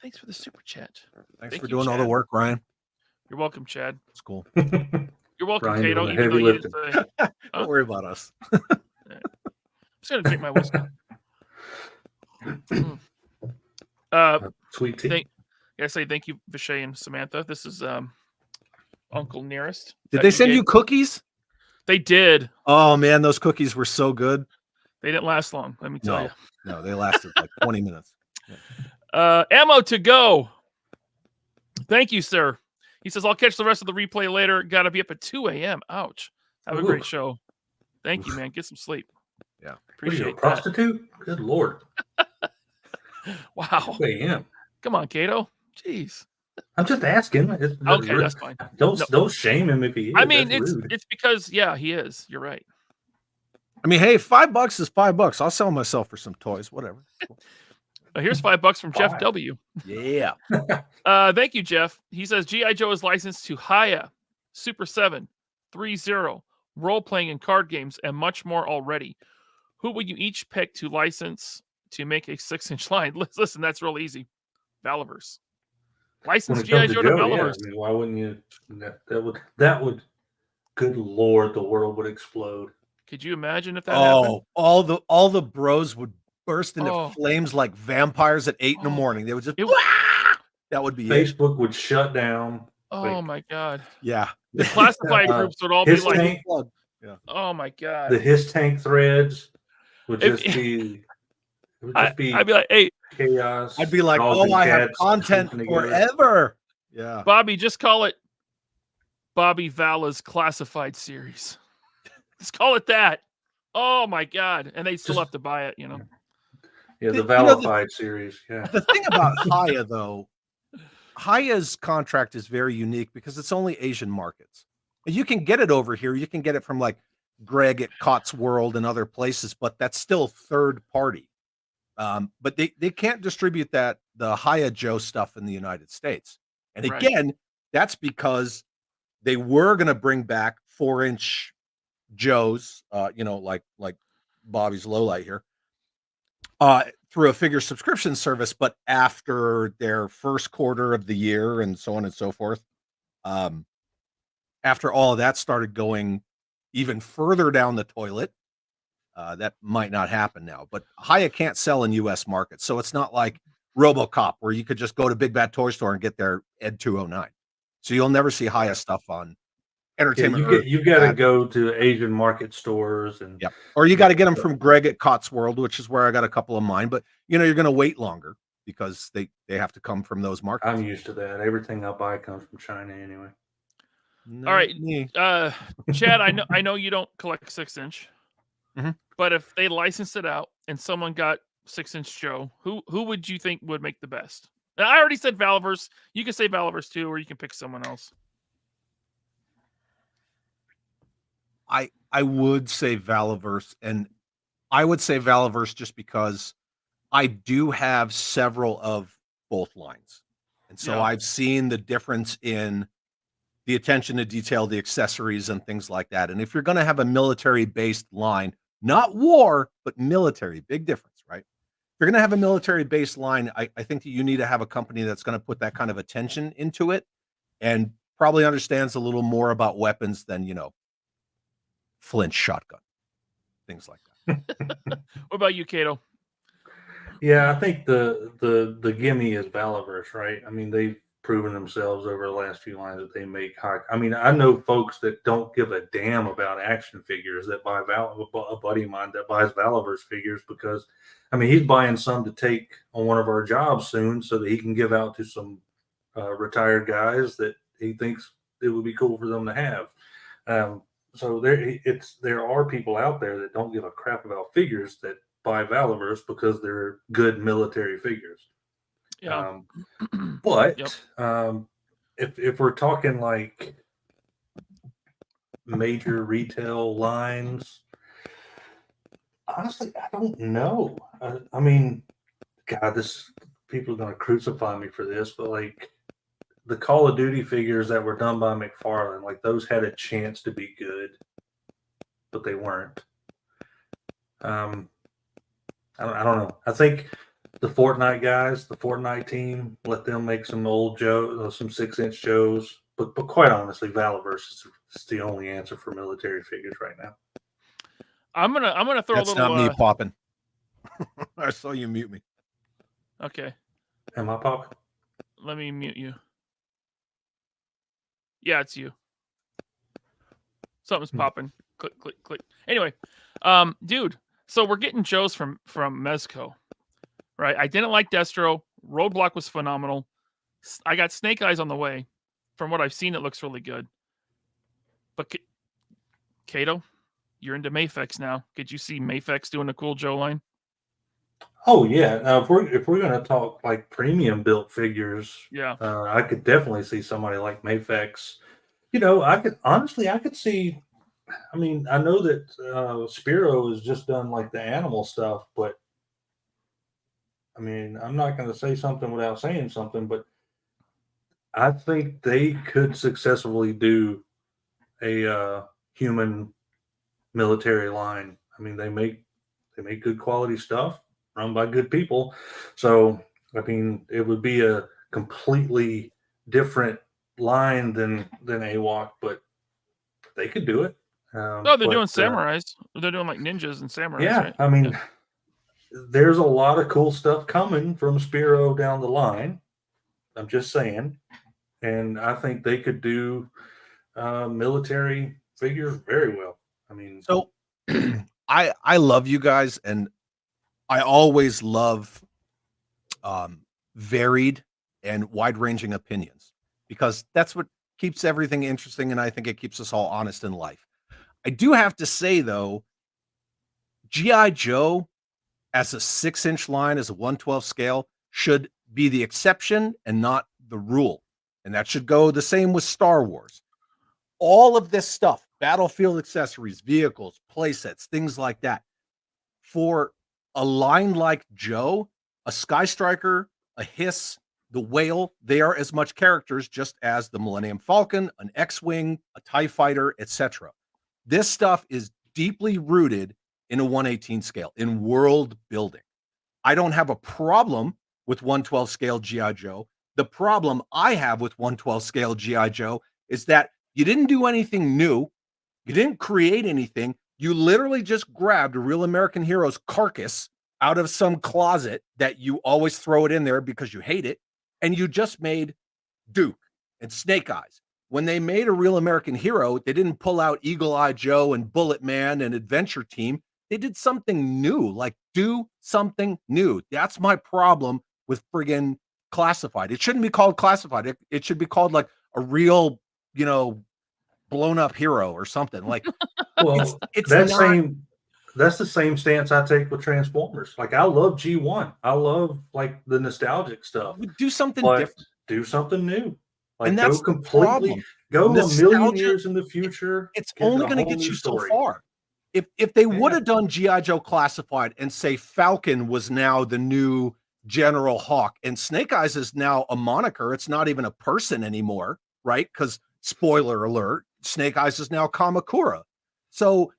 Thanks for the super chat. Thanks Thank for you, doing all the Chad. work, Ryan. You're welcome, Chad. It's cool. You're welcome, Ryan Kato, doing the even though heavy you didn't say. Don't worry about us. I'm just going to drink my whiskey. Sweet tea. I say thank you, Vishay and Samantha. This is Uncle Nearest. Did they send gave- you cookies? They did. Oh, man, those cookies were so good. They didn't last long, let me tell you. No, they lasted like 20 minutes. Ammo to go. Thank you, sir. He says, I'll catch the rest of the replay later. Got to be up at 2 a.m. Ouch. Have a great Oof. show. Thank you, man. Get some sleep. Yeah. What are you, a Appreciate that. prostitute? Good Lord. Wow. 2 a.m. Come on, Kato. Jeez. I'm just asking. Okay, that's fine. Don't shame him if he is. I mean, That's rude. it's because, yeah, he is. You're right. I mean, hey, $5 is $5. I'll sell myself for some toys, whatever. Here's $5 from Jeff Fine. W. Yeah. Thank you, Jeff. He says G.I. Joe is licensed to Haya, Super 7, 3-0, role-playing and card games, and much more already. Who would you each pick to license to make a 6-inch line? Listen, that's real easy. Valaverse. When License it G.I. comes Joe to to Joe, yeah, Valaverse. I mean, why wouldn't you? That would. Good Lord, the world would explode. Could you imagine if that happened? all the bros would burst into Oh. flames like vampires at 8 in the morning. They would just that would be it. Facebook would shut down. Oh my God. Yeah. The classified groups would all be his like, tank, oh my God. the his tank threads would If- just be. It would just be I'd be like, hey, chaos. I'd be like, dogs oh, and I have cats content sleeping together. forever. Yeah. Bobby, just call it Bobby Vala's classified series. Just call it that. Oh my God. And they still have to buy it, you know. Yeah, the You know, Valified series. Yeah. The thing about Haya, though, Haya's contract is very unique because it's only Asian markets. You can get it over here. You can get it from like Greg at Cott's World and other places, but that's still third party. But they can't distribute the Haya Joe stuff in the United States. And Right. again, that's because they were going to bring back 4-inch Joes, like Bobby's lowlight here, through a figure subscription service, but after their first quarter of the year and so on and so forth, after all of that started going even further down the toilet, that might not happen now. But Haya can't sell in U.S. markets, so it's not like RoboCop where you could just go to Big Bad Toy Store and get their Ed 209. So you'll never see Haya stuff on Entertainment. You got to go to Asian market stores and or you got to get them from Greg at Cott's World, which is where I got a couple of mine. But you're going to wait longer because they have to come from those markets. I'm used to that. Everything I buy comes from China anyway. All right, Me. Chad, I know you don't collect 6-inch, Mhm. but if they licensed it out and someone got 6-inch Joe, who would you think would make the best? Now, I already said Valaverse. You can say Valaverse too, or you can pick someone else. I would say Valaverse, and I would say Valaverse just because I do have several of both lines. And so Yeah. I've seen the difference in the attention to detail, the accessories and things like that. And if you're going to have a military based line, not war, but military, big difference, right? If you're going to have a military based line, I think that you need to have a company that's going to put that kind of attention into it and probably understands a little more about weapons than, Flint shotgun, things like that. What about you, Kato? Yeah, I think the gimme is Valaverse, right? I mean, they've proven themselves over the last few lines that they make high. I mean, I know folks that don't give a damn about action figures that buy a buddy of mine that buys Valaverse figures because, I mean, he's buying some to take on one of our jobs soon so that he can give out to some retired guys that he thinks it would be cool for them to have. So there are people out there that don't give a crap about figures that buy Valaverse because they're good military figures. Yeah. But Yep. If we're talking like major retail lines, honestly, I don't know. I mean, God, people are going to crucify me for this, but like the Call of Duty figures that were done by McFarlane, like those had a chance to be good, but they weren't. I don't know. I think the Fortnite guys, the Fortnite team, let them make some old Joe, some 6-inch Joes. But quite honestly, Valaverse is the only answer for military figures right now. I'm gonna throw That's a little. not me popping. I saw you mute me. Okay. Am I popping? Let me mute you. Yeah, it's you. Something's popping. Click, click, click. Anyway, dude. So we're getting Joes from Mezco, right? I didn't like Destro. Roadblock was phenomenal. I got Snake Eyes on the way. From what I've seen, it looks really good. But Kato, you're into Mayfex now. Could you see Mayfex doing a cool Joe line? Oh yeah. Now if we're gonna talk like premium built figures, Yeah. I could definitely see somebody like Mayfex. I could see. I mean, I know that Spiro has just done like the animal stuff, but I mean, I'm not going to say something without saying something, but I think they could successfully do a human military line. I mean, they make good quality stuff run by good people. So, I mean, it would be a completely different line than AWOC, but they could do it. No, they're doing samurais. They're doing like ninjas and samurais, yeah, right? I mean, there's a lot of cool stuff coming from Spiro down the line. I'm just saying. And I think they could do military figures very well. I mean, So I love you guys, and I always love varied and wide-ranging opinions because that's what keeps everything interesting, and I think it keeps us all honest in life. I do have to say, though, G.I. Joe as a 6-inch line, as a 1/12 scale, should be the exception and not the rule. And that should go the same with Star Wars. All of this stuff, battlefield accessories, vehicles, playsets, things like that. For a line like Joe, a Sky Striker, a Hiss, the Whale, they are as much characters just as the Millennium Falcon, an X-Wing, a TIE Fighter, etc. This stuff is deeply rooted in a 1/18 scale, in world building. I don't have a problem with 1/12 scale G.I. Joe. The problem I have with 1/12 scale G.I. Joe is that you didn't do anything new. You didn't create anything. You literally just grabbed a Real American Hero's carcass out of some closet that you always throw it in there because you hate it, and you just made Duke and Snake Eyes. When they made a Real American Hero, they didn't pull out Eagle Eye Joe and Bullet Man and Adventure Team. They did something new, like do something new. That's my problem with friggin' Classified. It shouldn't be called Classified. It should be called like a real, blown up hero or something. Like, well, it's that's the same stance I take with Transformers. Like, I love G1. I love like the nostalgic stuff. Do something but different. Do something new. Like, and go that's the completely, problem. go a million Nostalgia, years in the future. it's get only a going to whole get new you so story. far. If they would Yeah. have done G.I. Joe Classified and say Falcon was now the new General Hawk and Snake Eyes is now a moniker, it's not even a person anymore, right? Because spoiler alert, Snake Eyes is now Kamakura. So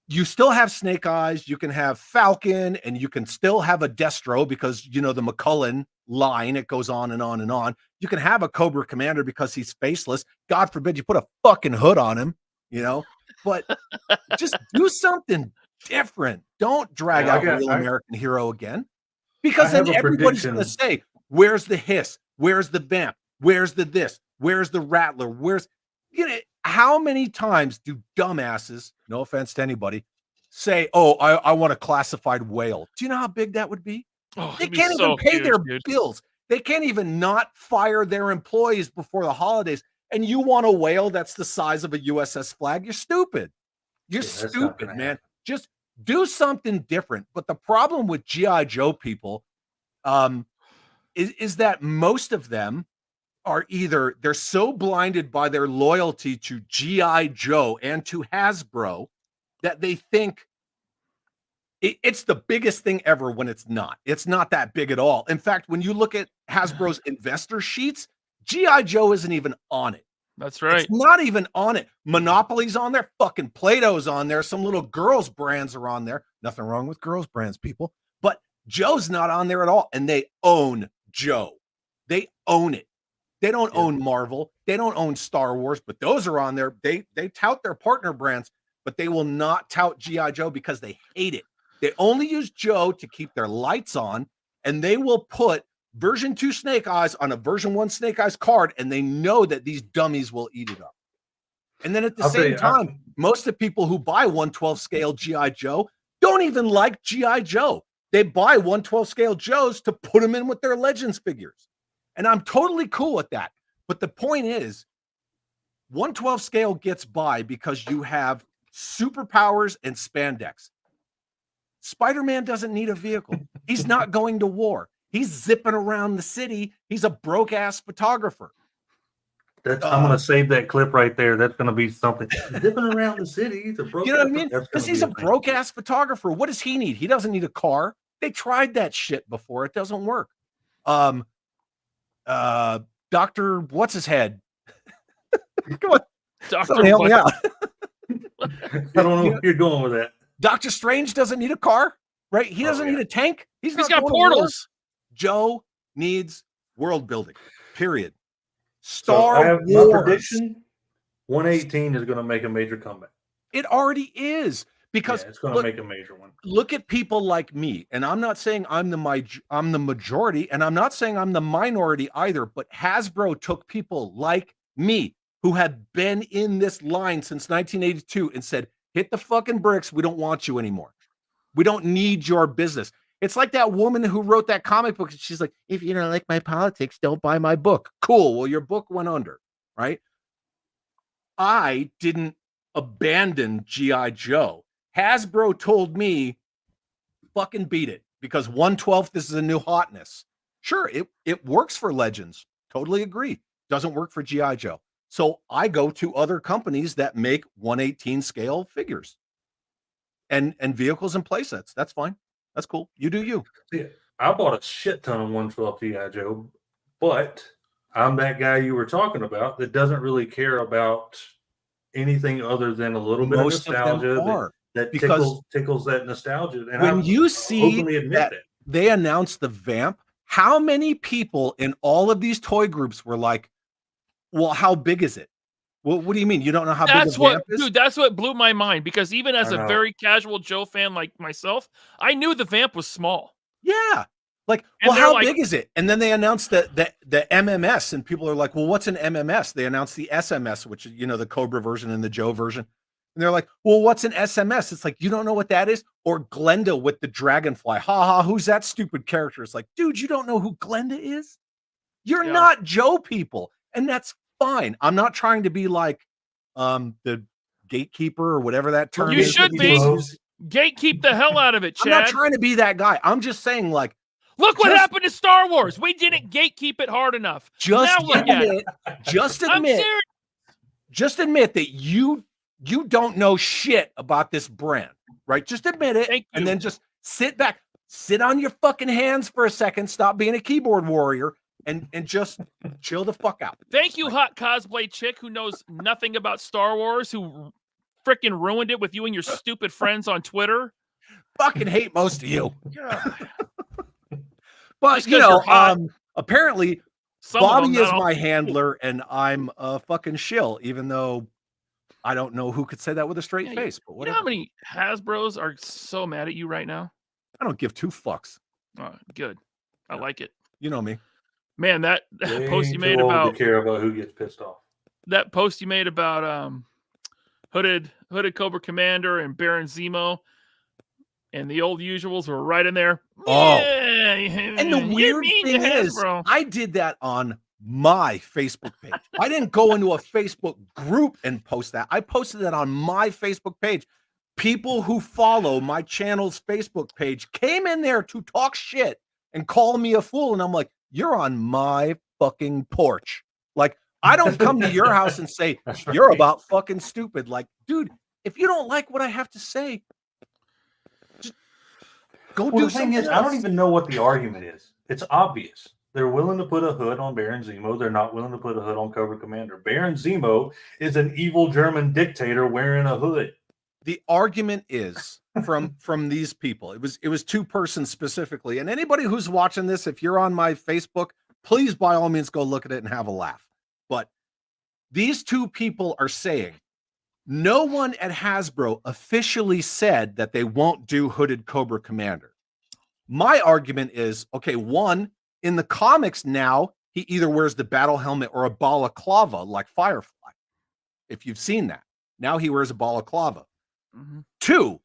you still have Snake Eyes, you can have Falcon, and you can still have a Destro because, you know, the McCullen line, it goes on and on and on. You can have a Cobra Commander because he's faceless. God forbid you put a fucking hood on him, you know, but just do something different. Don't drag out Real American Hero again, because then everybody's going to say, where's the Hiss? Where's the Vamp? Where's the this? Where's the Rattler? Where's, you know, how many times do dumbasses, no offense to anybody, say, oh, I want a classified whale? Do you know how big that would be? Oh, they can't even pay their bills. They can't even not fire their employees before the holidays. And you want a whale that's the size of a USS Flag? You're stupid. You're stupid, man. Just do something different. But the problem with G.I. Joe people is that most of them are either they're so blinded by their loyalty to G.I. Joe and to Hasbro that they think it's the biggest thing ever when it's not. It's not that big at all. In fact, when you look at Hasbro's investor sheets, G.I. Joe isn't even on it. That's right. It's not even on it. Monopoly's on there. Fucking Play-Doh's on there. Some little girls' brands are on there. Nothing wrong with girls' brands, people. But Joe's not on there at all. And they own Joe. They own it. They don't own Marvel. They don't own Star Wars, but those are on there. They tout their partner brands, but they will not tout G.I. Joe because they hate it. They only use Joe to keep their lights on, and they will put version 2 Snake Eyes on a version 1 Snake Eyes card, and they know that these dummies will eat it up. And then at the same time, most of the people who buy 1/12 scale G.I. Joe don't even like G.I. Joe. They buy 1/12 scale Joes to put them in with their Legends figures. And I'm totally cool with that. But the point is, 1/12 scale gets by because you have superpowers and spandex. Spider-Man doesn't need a vehicle. He's not going to war. He's zipping around the city. He's a broke-ass photographer. I'm going to save that clip right there. That's going to be something. Zipping around the city. He's a broke, you know what I mean? Because he's a broke-ass photographer. What does he need? He doesn't need a car. They tried that shit before. It doesn't work. Dr. What's his head? Come on. Dr. Help me out. I don't know where you're going with that. Doctor Strange doesn't need a car, right? He doesn't need a tank. He's got portals. Joe needs world building. Period. I have my prediction. 118 is going to make a major comeback. It already is. Because it's going to make a major one. Look at people like me, and I'm not saying I'm the majority, and I'm not saying I'm the minority either. But Hasbro took people like me who had been in this line since 1982 and said, "Hit the fucking bricks. We don't want you anymore. We don't need your business." It's like that woman who wrote that comic book. She's like, "If you don't like my politics, don't buy my book." Cool. Well, your book went under, right? I didn't abandon G.I. Joe. Hasbro told me, fucking beat it, because 1/12, this is a new hotness. Sure, it works for Legends. Totally agree. Doesn't work for G.I. Joe. So I go to other companies that make 1/18 scale figures and vehicles and playsets. That's fine. That's cool. You do you. Yeah, I bought a shit ton of 1/12 G.I. Joe, but I'm that guy you were talking about that doesn't really care about anything other than a little bit of nostalgia. That tickles that nostalgia. And when you see that they announced the Vamp, how many people in all of these toy groups were like, well, how big is it? Well, what do you mean? You don't know how big the Vamp is? Dude, that's what blew my mind, because even as a very casual Joe fan like myself, I knew the Vamp was small. Yeah. Like, well, how big is it? And then they announced the MMS, and people are like, well, what's an MMS? They announced the SMS, which is, you know, the Cobra version and the Joe version. And they're like, well, what's an SMS? It's like, you don't know what that is? Or Glenda with the dragonfly. Ha ha, who's that stupid character? It's like, dude, you don't know who Glenda is? You're not Joe people. And that's fine. I'm not trying to be like the gatekeeper or whatever that term is. You should be. Gatekeep the hell out of it, Chad. I'm not trying to be that guy. I'm just saying, like, Look what happened to Star Wars. We didn't gatekeep it hard enough. Just now look at it. admit, just admit that you don't know shit about this brand, right? Just admit it, and then just sit back, sit on your fucking hands for a second, stop being a keyboard warrior, and just chill the fuck out. Thank you, hot cosplay chick who knows nothing about Star Wars, who freaking ruined it with you and your stupid friends on Twitter. Fucking hate most of you. But you know, apparently Bobby is my handler, and I'm a fucking shill, even though I don't know who could say that with a straight face. But whatever. You know how many Hasbros are so mad at you right now? I don't give two fucks. Oh, good. I like it. You know me. Man, that post you made about care about who gets pissed off. That post you made about hooded Cobra Commander and Baron Zemo and the old usuals were right in there. Oh, yeah, and the weird thing is, I did that on my Facebook page. I didn't go into a Facebook group and post that. I posted that on my Facebook page. People who follow my channel's Facebook page came in there to talk shit and call me a fool. And I'm like, you're on my fucking porch. Like, I don't come to your house and say, you're about fucking stupid. Like, dude, if you don't like what I have to say, just go do something else. I don't even know what the argument is. It's obvious. They're willing to put a hood on Baron Zemo. They're not willing to put a hood on Cobra Commander. Baron Zemo is an evil German dictator wearing a hood. The argument is from these people. It was two persons specifically. And anybody who's watching this, if you're on my Facebook, please by all means go look at it and have a laugh. But these two people are saying no one at Hasbro officially said that they won't do hooded Cobra Commander. My argument is, okay, one, in the comics now, he either wears the battle helmet or a balaclava like Firefly. If you've seen that. Now he wears a balaclava. Mm-hmm. Two,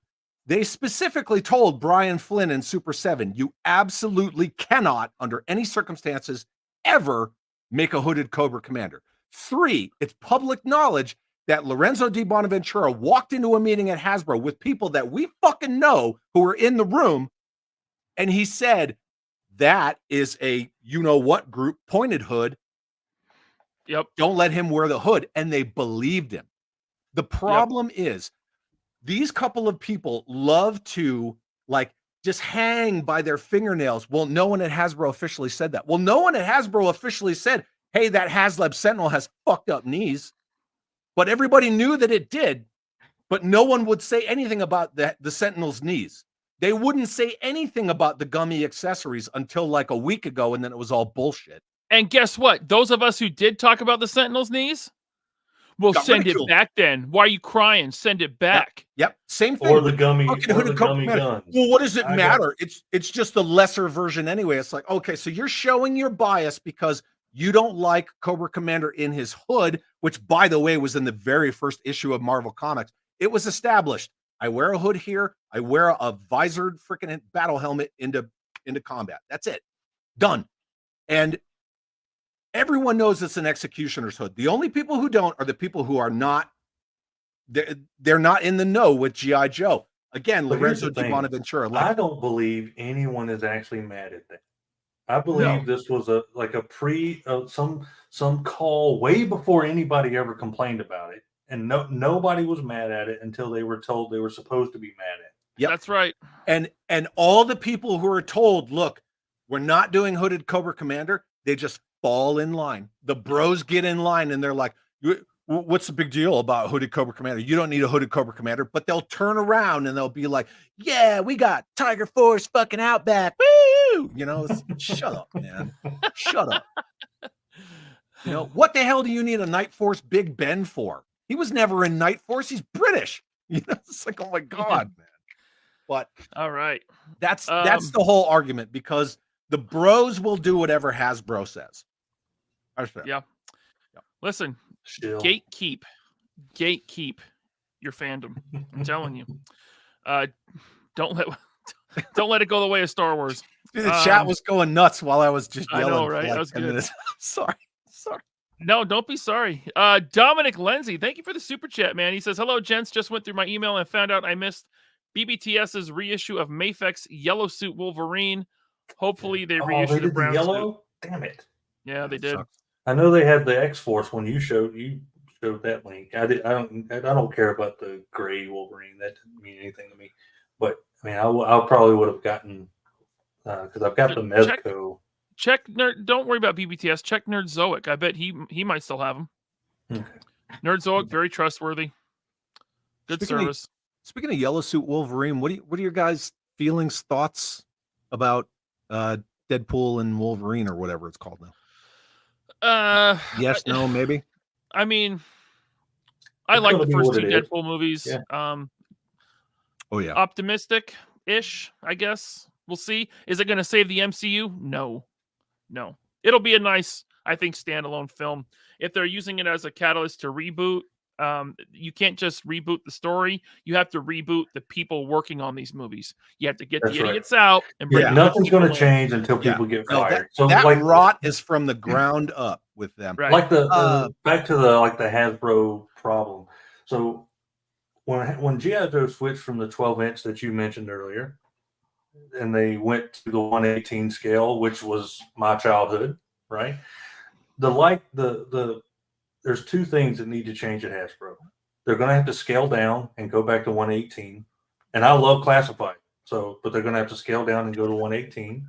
they specifically told Brian Flynn in Super 7, you absolutely cannot, under any circumstances, ever make a hooded Cobra Commander. Three, it's public knowledge that Lorenzo Di Bonaventura walked into a meeting at Hasbro with people that we fucking know who were in the room, and he said, that is a you-know-what group, pointed hood. Yep. Don't let him wear the hood. And they believed him. The problem is, these couple of people love to like just hang by their fingernails. Well, no one at Hasbro officially said that. Well, no one at Hasbro officially said, hey, that HasLab Sentinel has fucked up knees. But everybody knew that it did. But no one would say anything about the Sentinel's knees. They wouldn't say anything about the gummy accessories until like a week ago, and then it was all bullshit. And guess what? Those of us who did talk about the Sentinel's knees, we'll send it back then. Why are you crying? Send it back. Yep. Same thing. Or the gummy, gummy guns. Well, what does it matter? It's just the lesser version anyway. It's like, okay, so you're showing your bias because you don't like Cobra Commander in his hood, which, by the way, was in the very first issue of Marvel Comics. It was established. I wear a hood here. I wear a visored freaking battle helmet into combat. That's it. Done. And everyone knows it's an executioner's hood. The only people who don't are the people who are not, they're not in the know with G.I. Joe. Again, Lorenzo Di Bonaventura. I don't believe anyone is actually mad at that. I believe this was some call way before anybody ever complained about it. And nobody was mad at it until they were told they were supposed to be mad at it. Yep. That's right. And all the people who are told, look, we're not doing hooded Cobra Commander, they just fall in line. The bros get in line and they're like, what's the big deal about hooded Cobra Commander? You don't need a hooded Cobra Commander. But they'll turn around and they'll be like, yeah, we got Tiger Force fucking Outback. Woo! You know, shut up, man. Shut up. You know, what the hell do you need a Night Force Big Ben for? He was never in Night Force. He's British. You know, it's like, oh my God, man. But all right, that's the whole argument, because the bros will do whatever Hasbro says. Yeah. Listen, gatekeep your fandom. I'm telling you, don't let it go the way of Star Wars. Dude, the chat was going nuts while I was just yelling. I know, right? For like that was 10 good. Minutes. Sorry. No, don't be sorry. Dominic Lindsay, thank you for the super chat, man. He says, hello, gents. Just went through my email and found out I missed BBTS's reissue of Mafek's Yellow Suit Wolverine Hopefully they Oh, reissue they the did the brown suit. yellow. Damn it! Yeah, they That did. sucks. I know they had the X-Force when you showed that link. I don't care about the gray Wolverine. That didn't mean anything to me. But I mean, I probably would have gotten because I've got the Mezco. Check Nerd. Don't worry about BBTS. Check Nerd Zoic. I bet he might still have them. Okay. Nerd Zoic, very trustworthy. Good service. Speaking of Yellow Suit Wolverine, what are your guys' feelings, thoughts about Deadpool and Wolverine or whatever it's called now? Yes, no, maybe. I mean, I It's like gonna the be first what two it is. Deadpool movies. Yeah. Oh yeah. Optimistic-ish, I guess. We'll see. Is it going to save the MCU? No. It'll be a nice, I think, standalone film. If they're using it as a catalyst to reboot, you can't just reboot the story. You have to reboot the people working on these movies. You have to get That's the right. idiots out and bring Yeah. the good Nothing's people going to in. change until people get No, fired. that rot is from the ground up with them. Right. Like back to the Hasbro problem. So when G.I. Joe switched from the 12-inch that you mentioned earlier, and they went to the 1/18 scale, which was my childhood, right? There's two things that need to change at Hasbro. They're going to have to scale down and go back to 1/18, and I love classified. But they're going to have to scale down and go to 1/18.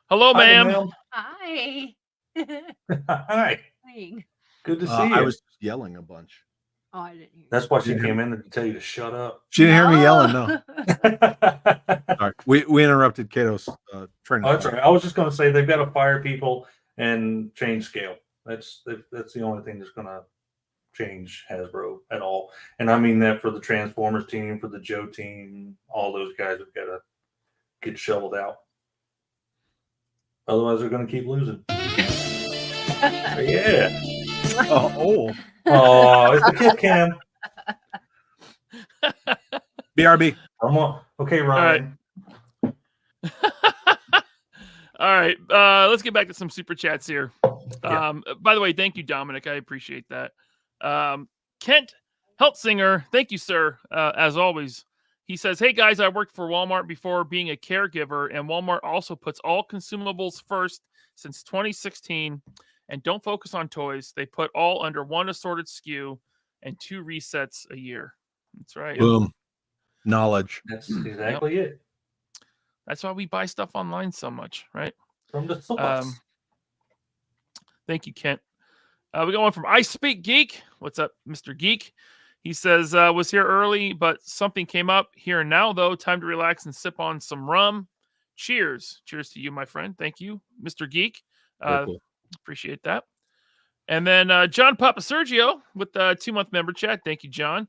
Hello, Hi, ma'am. Hi. Hi. Hi. Good to see you. I was yelling a bunch. Oh, I didn't hear. That's why she came in to tell you to shut up. She didn't hear me yelling. No, Oh, sorry. We interrupted Kato's training. that's right. I was just going to say they've got to fire people and change scale. That's the only thing that's going to change Hasbro at all. And I mean that for the Transformers team, for the Joe team, all those guys have got to get shoveled out. Otherwise, they're going to keep losing. Yeah. Oh, It's a kid cam. BRB. Come on. Okay, Ryan. All right. Let's get back to some super chats here. Yeah. By the way, thank you, Dominic. I appreciate that. Kent Heltzinger, thank you, sir. As always, he says, "Hey guys, I worked for Walmart before being a caregiver, and Walmart also puts all consumables first since 2016, and don't focus on toys. They put all under one assorted SKU and 2 resets a year." That's right. Boom. Knowledge. That's exactly it. That's why we buy stuff online so much, right? From the source. Thank you, Kent. We got one from I Speak Geek. What's up, Mr. Geek? He says, was here early, but something came up. Here and now, though. Time to relax and sip on some rum. Cheers. Cheers to you, my friend. Thank you, Mr. Geek. Very cool. Appreciate that. And then John Papa Sergio with the 2-month member chat. Thank you, John.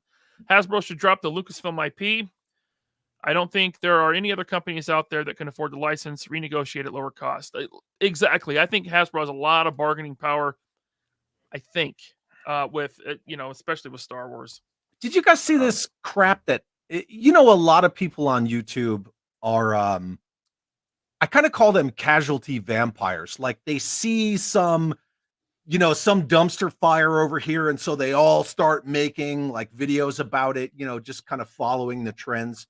Hasbro should drop the Lucasfilm IP. I don't think there are any other companies out there that can afford the license, renegotiate at lower cost. Exactly. I think Hasbro has a lot of bargaining power. I think with especially with Star Wars. Did you guys see this crap that a lot of people on YouTube are I kind of call them casualty vampires. Like they see some dumpster fire over here, and so they all start making like videos about it, just kind of following the trends.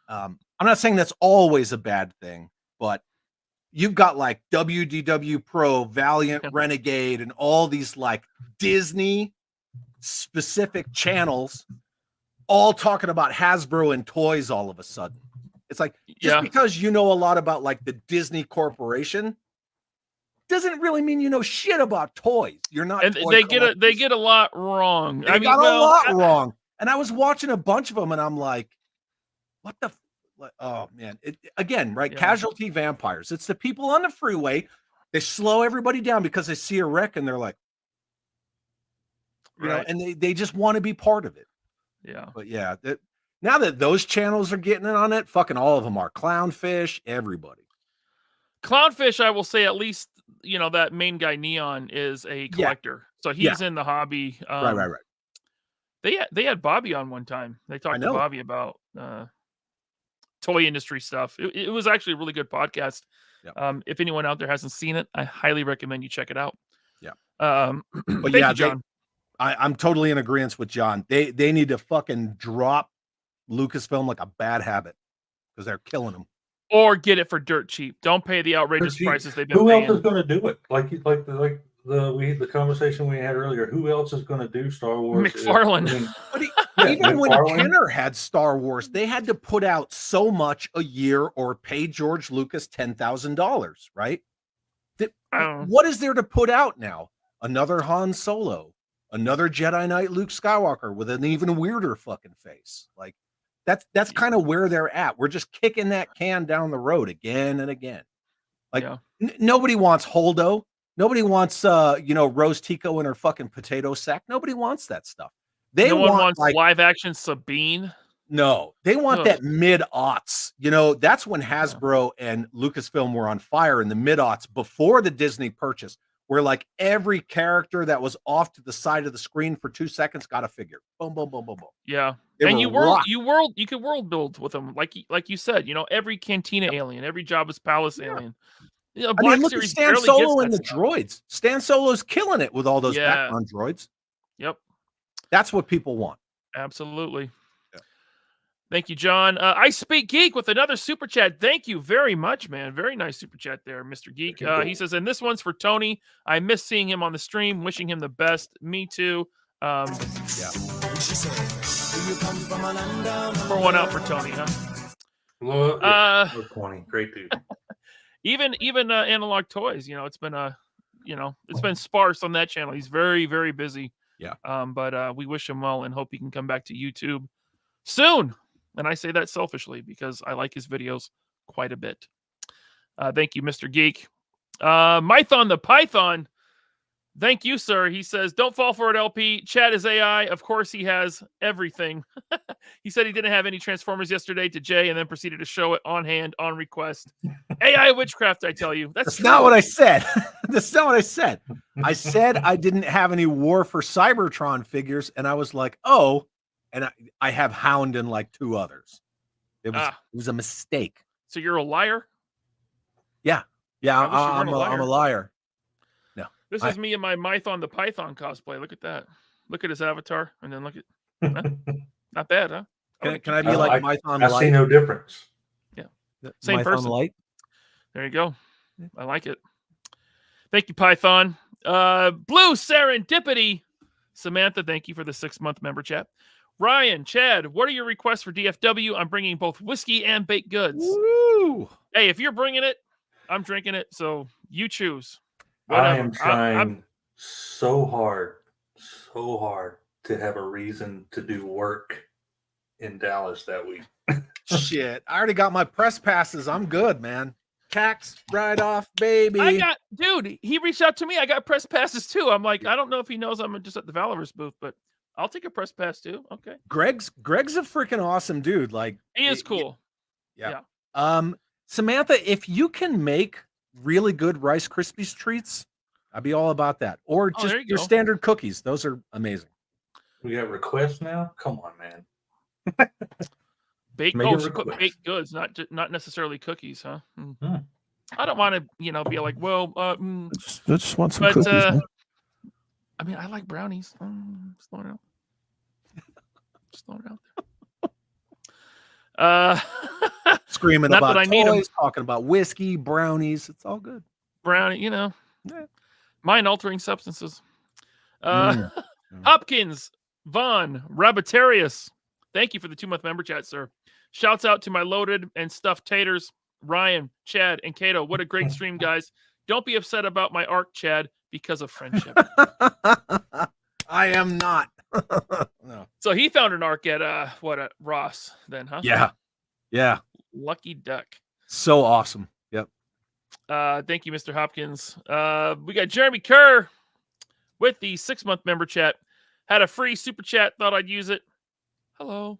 I'm not saying that's always a bad thing, but you've got like WDW Pro, Valiant, Renegade, and all these like Disney specific channels all talking about Hasbro and toys all of a sudden. It's like, just because you know a lot about like the Disney Corporation doesn't really mean you know shit about toys. You're not. And they get a lot wrong. They got a lot wrong. And I was watching a bunch of them, and I'm like, what the? Oh man! Again, right? Yeah. Casualty vampires. It's the people on the freeway. They slow everybody down because they see a wreck, and they're like, you know, and they just want to be part of it. Yeah. But yeah, now that those channels are getting in on it, fucking all of them are. Clownfish, everybody. Clownfish, I will say, at least that main guy Neon is a collector, so he's in the hobby. Right. They had Bobby on one time. They talked to Bobby about toy industry stuff. It was actually a really good podcast. Yeah. If anyone out there hasn't seen it, I highly recommend you check it out. Yeah. But thank you, John. I'm totally in agreement with John. They need to fucking drop Lucasfilm like a bad habit because they're killing them. or get it for dirt cheap. Don't pay the outrageous Dirt cheap. prices they've been Who paying. else is going to do it? Like the conversation we had earlier. Who else is going to do Star Wars? McFarlane. Even when McFarlane. Kenner had Star Wars, they had to put out so much a year or pay George Lucas $10,000, right? What is there to put out now? Another Han Solo, another Jedi Knight Luke Skywalker with an even weirder fucking face. Like that's kind of where they're at. We're just kicking that can down the road again and again. Like nobody wants Holdo. Nobody wants Rose Tico in her fucking potato sack. Nobody wants that stuff. No one wants live action Sabine. No, they want that mid-aughts. That's when Hasbro and Lucasfilm were on fire in the mid-aughts before the Disney purchase, where like every character that was off to the side of the screen for 2 seconds got a figure. Boom, boom, boom, boom, boom. Yeah. And you could world build with them, like you said, every Cantina alien, every Jabba's Palace alien. Black look Series at Stan Solo and the droids. Stan Solo's killing it with all those background droids. Yep. That's what people want. Absolutely. Yeah. Thank you, John. I Speak Geek with another super chat. Thank you very much, man. Very nice super chat there, Mr. Geek. He says, and this one's for Tony. I miss seeing him on the stream. Wishing him the best. Me too. Pour one out for Tony, huh? Love 20. Great dude. Even Analog Toys, it's been it's been sparse on that channel. He's very, very busy. Yeah. But we wish him well and hope he can come back to YouTube soon. And I say that selfishly because I like his videos quite a bit. Thank you, Mr. Geek. Mython the Python. Thank you, sir. He says, don't fall for it, LP. Chad is AI. Of course, he has everything. He said he didn't have any Transformers yesterday to Jay and then proceeded to show it on hand, on request. AI witchcraft, I tell you. That's not what I said. That's not what I said. I said I didn't have any War for Cybertron figures, and I was like, oh, and I have Hound and like 2 others. It was a mistake. So you're a liar? Yeah. I'm a liar. This is me and my Mython the Python cosplay. Look at that. Look at his avatar. And then look at... Not bad, huh? Can I be like Mython Light? I see no difference. Yeah. Same person. Light? There you go. I like it. Thank you, Python. Blue Serendipity. Samantha, thank you for the 6-month member chat. Ryan, Chad, what are your requests for DFW? I'm bringing both whiskey and baked goods. Woo! Hey, if you're bringing it, I'm drinking it. So you choose. Whatever. I am trying so hard to have a reason to do work in Dallas that week. Shit, I already got my press passes. I'm good, man. Tax write-off, baby. He reached out to me. I got press passes too. I'm like, I don't know if he knows I'm just at the Valorous booth, but I'll take a press pass too. Okay. Greg's a freaking awesome dude. Like, he is cool. Yeah. Samantha, if you can make really good Rice Krispies treats, I'd be all about that. Or just your standard cookies. Those are amazing. We got requests now? Come on, man. Baked goods, not necessarily cookies, huh? Mm-hmm. I don't want to, be like, well, I just want some cookies. I mean, I like brownies. Just throwing it out there. Screaming about toys, talking about whiskey, brownies. It's all good. Brownie, mind-altering substances. Hopkins, Vaughn, Rabbitarius. Thank you for the 2-month member chat, sir. Shouts out to my loaded and stuffed taters, Ryan, Chad, and Kato. What a great stream, guys. Don't be upset about my arc, Chad, because of friendship. I am not. No. So he found an arc at Ross then, huh? Yeah. Lucky duck. So awesome. Yep. Thank you, Mr. Hopkins. We got Jeremy Kerr with the 6-month member chat. Had a free super chat. Thought I'd use it. Hello.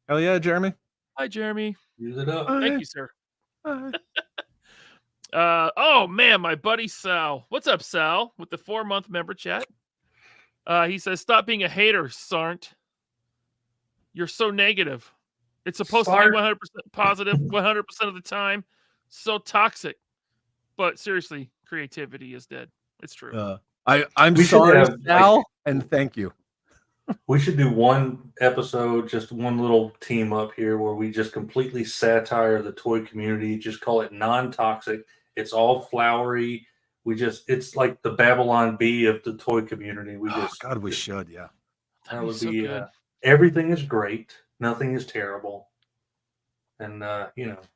Hell yeah, Jeremy. Hi, Jeremy. Use it up. Thank you, sir. Oh man, my buddy Sal. What's up, Sal? With the 4-month member chat. He says, "Stop being a hater, Sarnt. You're so negative. It's supposed to be 100% positive 100% of the time. So toxic. But seriously, creativity is dead. It's true." I'm sorry, Sal, and thank you. We should do one episode, just one little team up here where we just completely satire the toy community. Just call it non-toxic. It's all flowery. It's like the Babylon Bee of the toy community. God, we should, yeah. That would so be, good. everything is great. Nothing is terrible. And,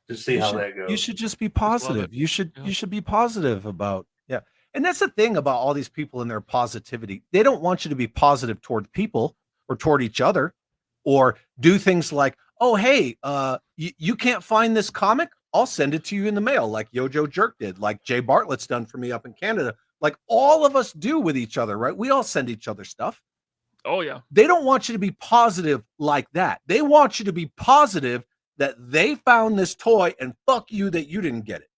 just see how that goes. You should just be positive. You should be positive about, yeah. And that's the thing about all these people and their positivity. They don't want you to be positive toward people or toward each other, or do things like, oh, hey, you can't find this comic? I'll send it to you in the mail, like Yojo Jerk did, like Jay Bartlett's done for me up in Canada. Like all of us do with each other, right? We all send each other stuff. Oh, yeah. They don't want you to be positive like that. They want you to be positive that they found this toy and fuck you that you didn't get it.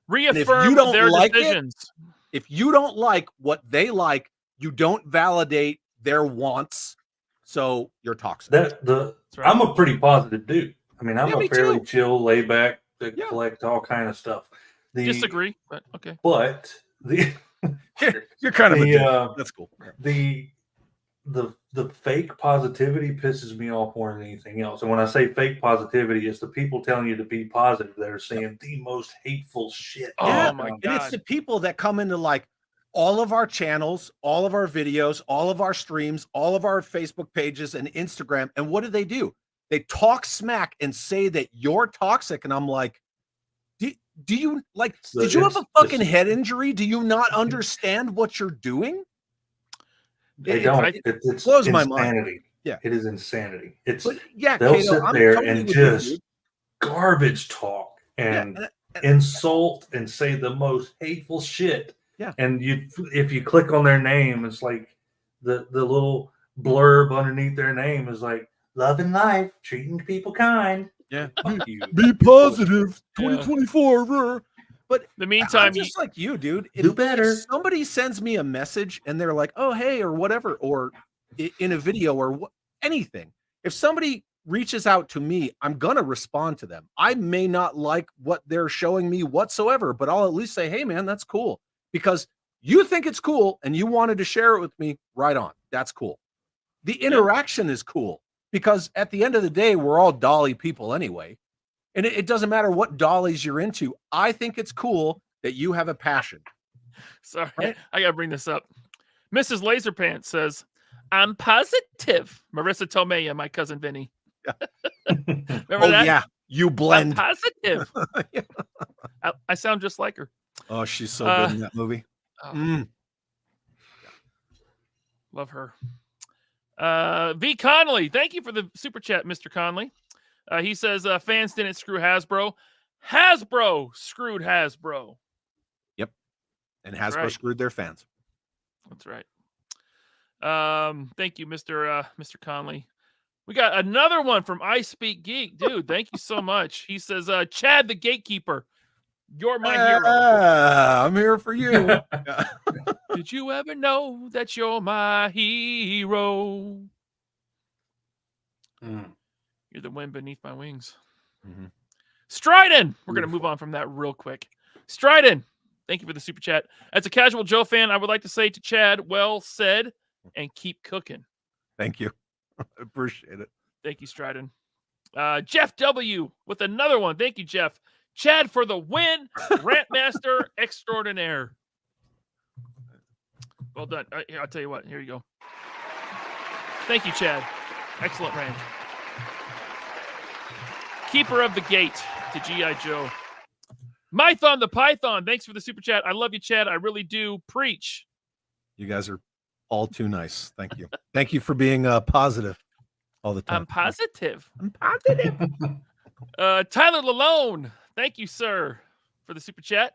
Reaffirm their decisions. If you don't like what they like, you don't validate their wants, so you're toxic. Right. I'm a pretty positive dude. I mean, I'm a fairly too. chill, laid back, collect all kind of stuff. Disagree, but okay. But you're kind of a dude. That's cool. The fake positivity pisses me off more than anything else. And when I say fake positivity, it's the people telling you to be positive that are saying the most hateful shit. Oh my God. And it's the people that come into like all of our channels, all of our videos, all of our streams, all of our Facebook pages and Instagram. And what do? They talk smack and say that you're toxic. And I'm like, do you like, did you have a fucking head injury? Do you not understand what you're doing? They don't. It blows my mind. Yeah, it is insanity. They'll Kato, sit there and just garbage talk and insult and say the most hateful shit. Yeah, and if you click on their name, it's like the little blurb underneath their name is like love and life, treating people kind. Yeah, be positive. 2024. But in the meantime, just like you, dude, do better. If somebody sends me a message and they're like, "Oh, hey," or whatever, or in a video or anything. If somebody reaches out to me, I'm gonna respond to them. I may not like what they're showing me whatsoever, but I'll at least say, "Hey, man, that's cool," because you think it's cool and you wanted to share it with me. Right on, that's cool. The interaction is cool because at the end of the day, we're all dolly people anyway. And it doesn't matter what dollies you're into. I think it's cool that you have a passion. Sorry, right? I got to bring this up. Mrs. LaserPants says, I'm positive. Marissa Tomei, my cousin Vinny. Yeah. Remember that? Yeah, you blend. I'm positive. I sound just like her. Oh, she's so good in that movie. Love her. V. Conley, thank you for the super chat, Mr. Conley. He says fans didn't screw Hasbro. Hasbro screwed Hasbro. Yep. And Hasbro screwed their fans. That's right. Thank you, Mr. Conley. We got another one from I Speak Geek. Dude, thank you so much. He says, Chad the Gatekeeper, you're my hero. I'm here for you. Did you ever know that you're my hero? You're the wind beneath my wings. Mm-hmm. Stryden. We're going to move on from that real quick. Stryden, thank you for the super chat. As a casual Joe fan, I would like to say to Chad, well said, and keep cooking. Thank you. I appreciate it. Thank you, Stryden. Jeff W. with another one. Thank you, Jeff. Chad for the win. Rantmaster extraordinaire. Well done. I'll tell you what. Here you go. Thank you, Chad. Excellent rant. Keeper of the Gate to G.I. Joe. Mython the Python. Thanks for the super chat. I love you, Chad. I really do. Preach. You guys are all too nice. Thank you. Thank you for being positive all the time. I'm positive. I'm positive. Tyler Lalone. Thank you, sir, for the super chat.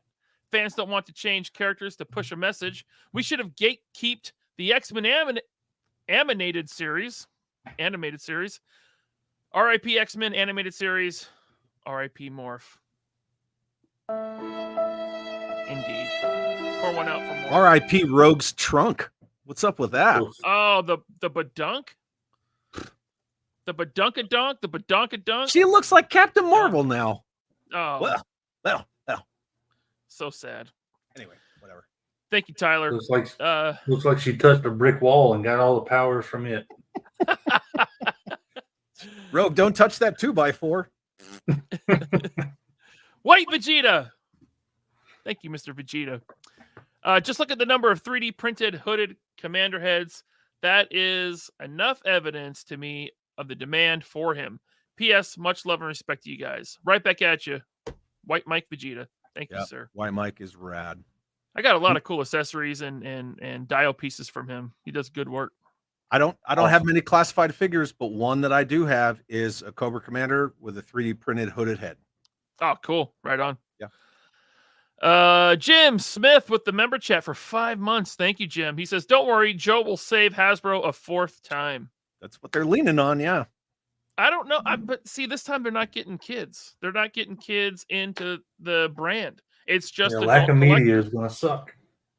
Fans don't want to change characters to push a message. We should have gatekeeped the X-Men animated series. R.I.P. X-Men animated series. R.I.P. Morph. Indeed. Pour one out for Morph. R.I.P. Rogue's trunk. What's up with that? Oh, the badunk? The badunkadunk? The badunkadunk? She looks like Captain Marvel now. Oh. Well. So sad. Anyway, whatever. Thank you, Tyler. Looks like she touched a brick wall and got all the powers from it. Rogue, don't touch that 2x4. White Vegeta. Thank you, Mr. Vegeta. Just look at the number of 3D printed hooded commander heads. That is enough evidence to me of the demand for him. P.S. Much love and respect to you guys. Right back at you, White Mike Vegeta. Thank you, sir. White Mike is rad. I got a lot of cool accessories and dial pieces from him. He does good work. I don't have many classified figures, but one that I do have is a Cobra Commander with a 3D printed hooded head. Oh, cool. Right on. Yeah. Jim Smith with the member chat for 5 months. Thank you, Jim. He says, don't worry, Joe will save Hasbro a 4th time. That's what they're leaning on, yeah. I don't know. But see, this time they're not getting kids. They're not getting kids into the brand. It's just lack of media is going to suck.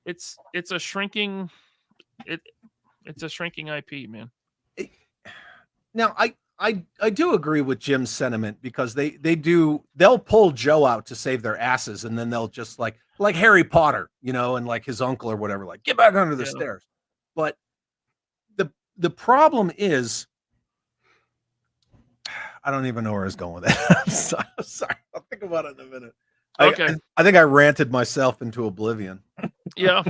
It's a shrinking it's a shrinking IP, man. Now, I do agree with Jim's sentiment because they'll pull Joe out to save their asses, and then they'll just like Harry Potter, and like his uncle or whatever, like get back under the stairs. But the problem is, I don't even know where I was going with that. I'm sorry. I'll think about it in a minute. Okay. I think I ranted myself into oblivion. Yeah.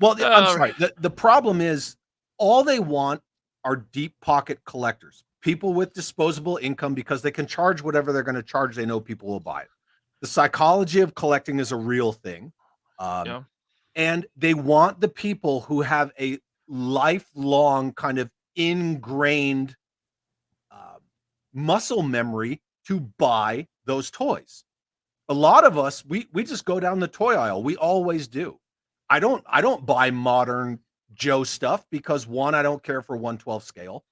Well, I'm sorry. The problem is all they want are deep pocket collectors, people with disposable income because they can charge whatever they're going to charge. They know people will buy it. The psychology of collecting is a real thing. And they want the people who have a lifelong kind of ingrained muscle memory to buy those toys. A lot of us, we just go down the toy aisle. We always do. I don't buy modern Joe stuff because 1, I don't care for 1/12 scale.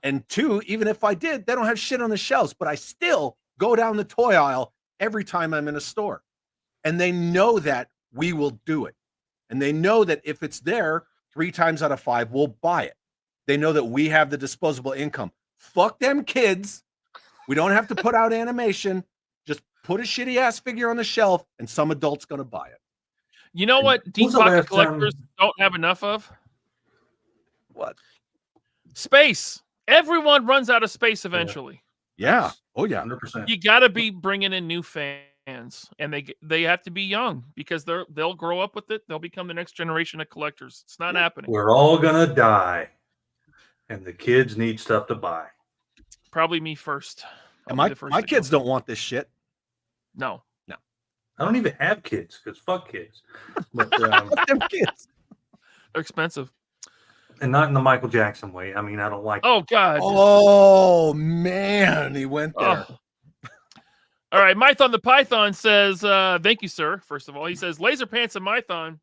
And 2, even if I did, they don't have shit on the shelves, but I still go down the toy aisle every time I'm in a store. And they know that we will do it. And they know that if it's there, 3 times out of 5, we'll buy it. They know that we have the disposable income. Fuck them kids. We don't have to put out animation. Just put a shitty ass figure on the shelf and some adult's going to buy it. You know what deep pocket collectors don't have enough of? What? Space. Everyone runs out of space eventually. Yeah. Oh yeah. 100%. You got to be bringing in new fans, and they have to be young because they'll grow up with it. They'll become the next generation of collectors. It's not happening. We're all gonna die, and the kids need stuff to buy. Probably me first. And my kids don't want this shit. No. I don't even have kids because fuck kids. But them kids. They're expensive. And not in the Michael Jackson way. I mean, I don't like. Oh God. Oh man, he went there. Oh. All right, Mython the Python says, thank you, sir. First of all, he says, LaserPants and Mython,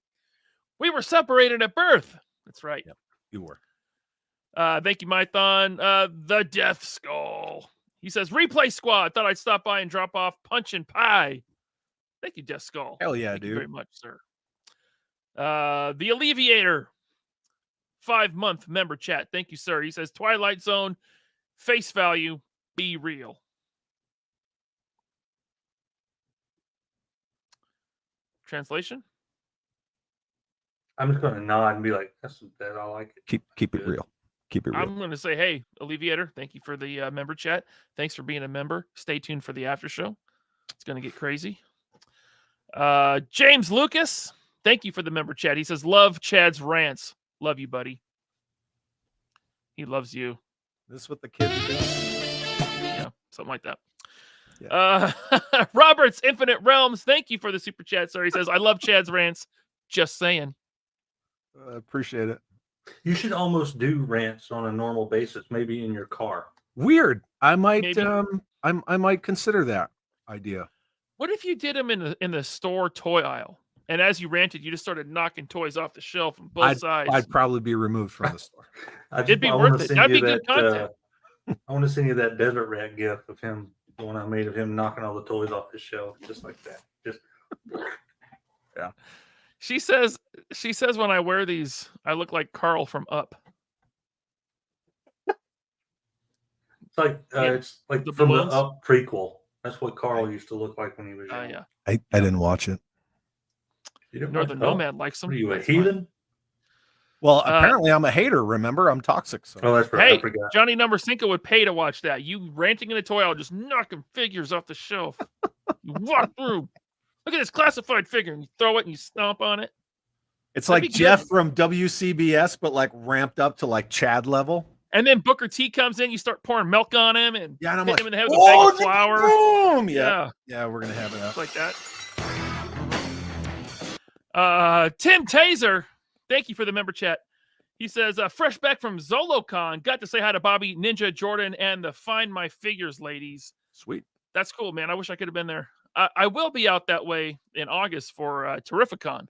we were separated at birth. That's right. Yep, you were. Thank you, Mython. The Death Skull. He says, Replay Squad. Thought I'd stop by and drop off Punch and Pie. Thank you, Death Skull. Hell yeah, Thank dude. you very much, sir. The Alleviator. 5-month member chat. Thank you, sir. He says, Twilight Zone, face value, be real. Translation? I'm just going to nod and be like, "That's that. I like it." Keep it real. Keep it real. I'm going to say, hey, Alleviator, thank you for the member chat. Thanks for being a member. Stay tuned for the after show. It's going to get crazy. James Lucas, thank you for the member chat. He says, love Chad's rants. Love you, buddy. He loves you. This is what the kids do. Yeah, something like that. Yeah. Roberts Infinite Realms, thank you for the super chat, sir. He says, I love Chad's rants. Just saying. Appreciate it. You should almost do rants on a normal basis, maybe in your car. Weird. I might Maybe. I might consider that idea. What if you did them in the store toy aisle? And as you ranted, you just started knocking toys off the shelf on both sides. I'd probably be removed from the store. It'd be worth it. That'd be good content. I want to send you that desert rat gif of him, the one I made of him knocking all the toys off the shelf, just like that. Just yeah. She says when I wear these, I look like Carl from Up. It's like the from balloons. the Up prequel. That's what Carl used to look like when he was young. Yeah. I didn't watch it. You didn't Northern like- Nomad likes them. What are you, a That's fine. heathen? Well, apparently I'm a hater. Remember, I'm toxic. So. Oh, that's right. I Hey, forgot. Johnny Number Cinco would pay to watch that. You ranting in a toy, I'll just knocking figures off the shelf. You walk through. Look at this classified figure, and you throw it and you stomp on it. It's That'd like be Jeff good. from WCBS, but like ramped up to like Chad level. And then Booker T comes in, you start pouring milk on him and Yeah, and I'm hitting like, him in the head with a bag of flour. Boom! Yeah. Yeah, we're gonna have it Stuff up. like that. Tim Taser, thank you for the member chat. He says, fresh back from ZoloCon, got to say hi to Bobby, Ninja, Jordan, and the Find My Figures ladies. Sweet. That's cool, man. I wish I could have been there. I will be out that way in August for Terrificon.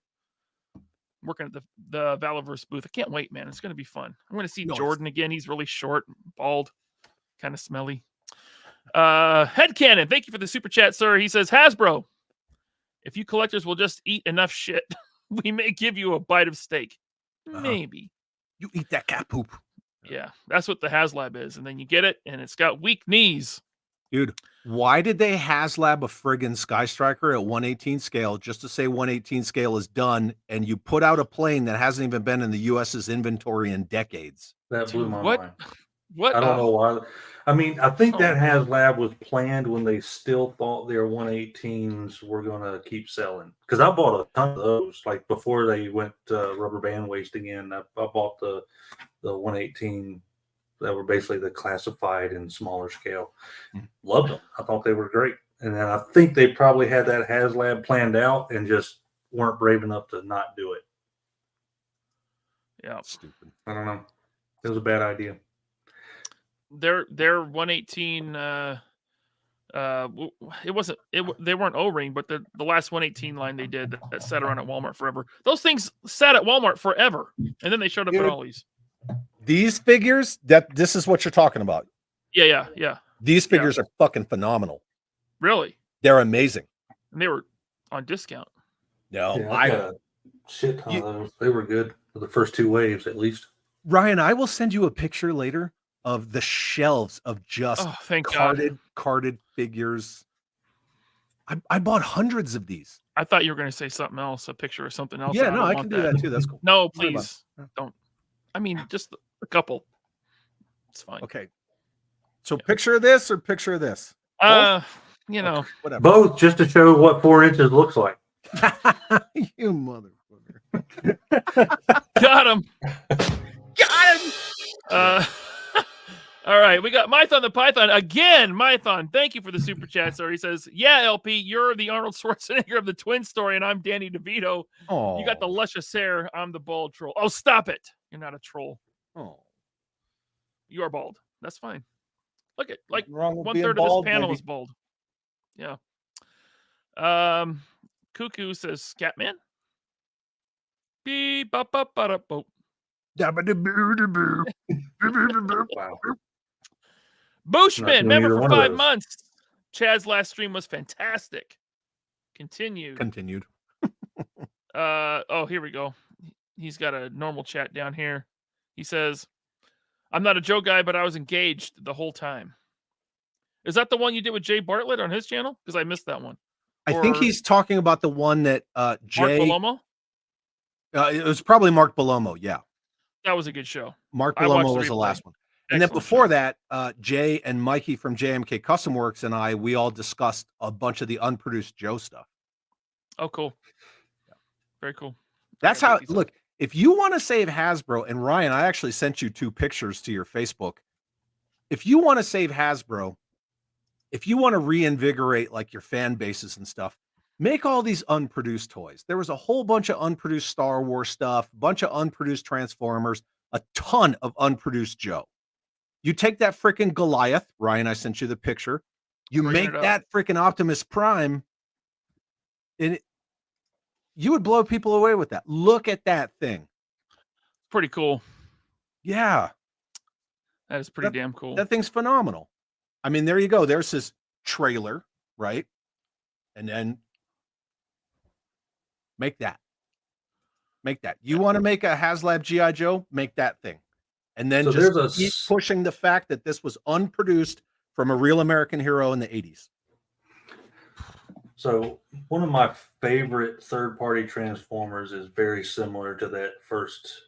Working at the Valiverse booth. I can't wait, man. It's going to be fun. I'm going to see Jordan again. He's really short, bald, kind of smelly. Headcanon, thank you for the super chat, sir. He says, Hasbro, if you collectors will just eat enough shit, we may give you a bite of steak. Maybe. You eat that cat poop. Yeah, that's what the HasLab is. And then you get it, and it's got weak knees. Dude, why did they HasLab a friggin' Sky Striker at 1/18 scale just to say 1/18 scale is done, and you put out a plane that hasn't even been in the U.S.'s inventory in decades? That blew my What? mind. What? I don't know why. I mean, I think that HasLab was planned when they still thought their 118s were going to keep selling. Because I bought a ton of those, like before they went rubber band waste again. I bought the 118 that were basically the classified and smaller scale. Loved them. I thought they were great. And then I think they probably had that HasLab planned out and just weren't brave enough to not do it. Yeah. Stupid. I don't know. It was a bad idea. Their 118 it wasn't they weren't O-ring, but the last 118 line they did that sat around at Walmart forever. Those things sat at Walmart forever, and then they showed up at Ollie's. These figures, this is what you're talking about. Yeah. These figures are fucking phenomenal. Really? They're amazing. And they were on discount. No, Yeah, I got a shit ton of those. They were good for the first two waves, at least. Ryan, I will send you a picture later of the shelves of just carded figures. I bought hundreds of these. I thought you were going to say something else, a picture or something else. Yeah, no, I can do that too. That's cool. No, please don't. I mean, just a couple. It's fine. Okay. So picture this or picture this? You know, whatever. Both, just to show what 4 inches looks like. You motherfucker. Got him. Got him. All right, we got Mython the Python again. Mython, thank you for the super chat, sir. He says, "Yeah, LP, you're the Arnold Schwarzenegger of the Twin Story, and I'm Danny DeVito. Oh, you got the luscious hair. I'm the bald troll. Oh, stop it! You're not a troll. Oh, you are bald. That's fine. Look at like wrong with 1/3 of bald, this panel baby. is bald. Yeah. Cuckoo says, Catman. Beep, bop, bop, ba, da, boop. Wow. Bushman, Not doing member either for one of 5 those. months. Chad's last stream was fantastic. Continued. Oh, here we go. He's got a normal chat down here. He says, I'm not a Joe guy, but I was engaged the whole time. Is that the one you did with Jay Bartlett on his channel? Because I missed that one. I think he's talking about the one that Jay. Mark Palomo? It was probably Mark Palomo. Yeah. That was a good show. Mark I watched Palomo the was the replay. last one. And then before that, Jay and Mikey from JMK Custom Works and we all discussed a bunch of the unproduced Joe stuff. Oh, cool. Very cool. That's how, look, if you want to save Hasbro, and Ryan, I actually sent you 2 pictures to your Facebook. If you want to save Hasbro, if you want to reinvigorate like your fan bases and stuff, make all these unproduced toys. There was a whole bunch of unproduced Star Wars stuff, a bunch of unproduced Transformers, a ton of unproduced Joe. You take that freaking Goliath, Ryan, I sent you the picture. You make that freaking Optimus Prime, and you would blow people away with that. Look at that thing. Pretty cool. Yeah. That is pretty damn cool. That thing's phenomenal. I mean, there you go. There's his trailer, right? And then make that. Make that. You want to make a HasLab G.I. Joe? Make that thing. And then So just keep pushing the fact that this was unproduced from a real American hero in the 80s. So one of my favorite third-party Transformers is very similar to that first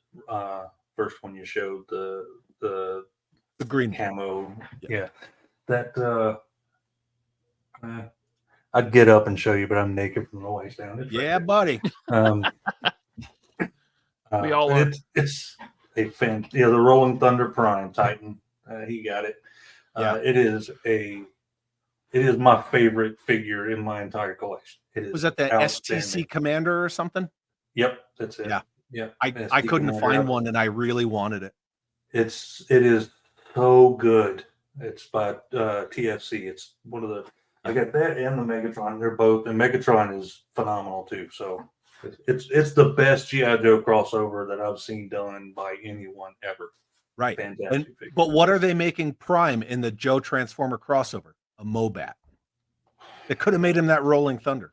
one you showed, the green camo. Yeah. Yeah. That I'd get up and show you, but I'm naked from the waist down. It's right Yeah, there. buddy. We all are. It's a fan. Yeah, the Rolling Thunder Prime Titan. He got it. Yeah. It is my favorite figure in my entire collection. It is. Was that the outstanding. STC Commander or something? Yep, that's it. Yeah. Yeah. I STC couldn't Commander. find one, and I really wanted it. It is so good. It's by TFC. It's one of the. I got that and the Megatron. They're both, and Megatron is phenomenal too. So it's the best GI Joe crossover that I've seen done by anyone ever. Right. Fantastic figure. But what are they making Prime in the Joe Transformer crossover? A Mobat. They could have made him that Rolling Thunder.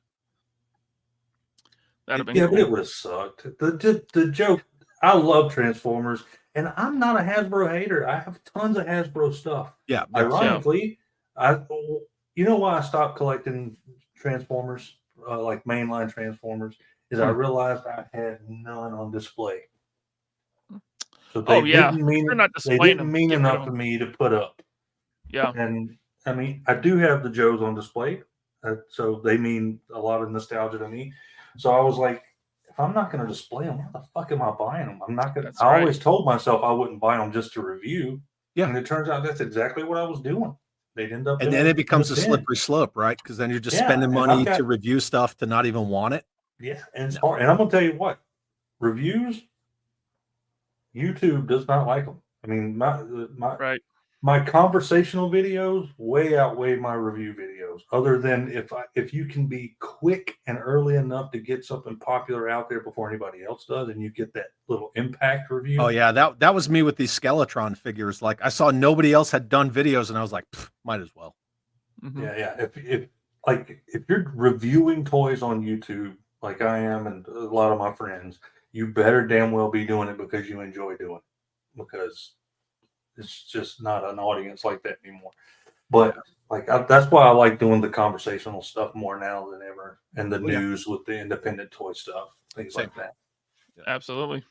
That'd have been Yeah, cool. but it would have sucked. The joke. I love Transformers, and I'm not a Hasbro hater. I have tons of Hasbro stuff. Yeah. Ironically, you know why I stopped collecting Transformers, like mainline Transformers, is I realized I had none on display. So they didn't mean, they're not they displaying didn't them. mean Get rid enough of to them. me to put up. Yeah. And I mean, I do have the Joes on display, so they mean a lot of nostalgia to me. So I was like, if I'm not going to display them, why the fuck am I buying them? I'm not going to. That's I right. always told myself I wouldn't buy them just to review. Yeah. And it turns out that's exactly what I was doing. They'd end up. And then it becomes a slippery slope, right? Because then you're just spending money to review stuff to not even want it. Yeah, and it's hard. And I'm going to tell you what, reviews, YouTube does not like them. I mean, my conversational videos way outweigh my review videos. Other than if you can be quick and early enough to get something popular out there before anybody else does, and you get that little impact review. Oh yeah, that was me with these Skeletron figures. Like I saw nobody else had done videos, and I was like, might as well. Mm-hmm. Yeah. If you're reviewing toys on YouTube, like I am, and a lot of my friends, you better damn well be doing it because you enjoy doing it, because it's just not an audience like that anymore. But that's why I like doing the conversational stuff more now than ever, and the news with the independent toy stuff, things like that. Absolutely.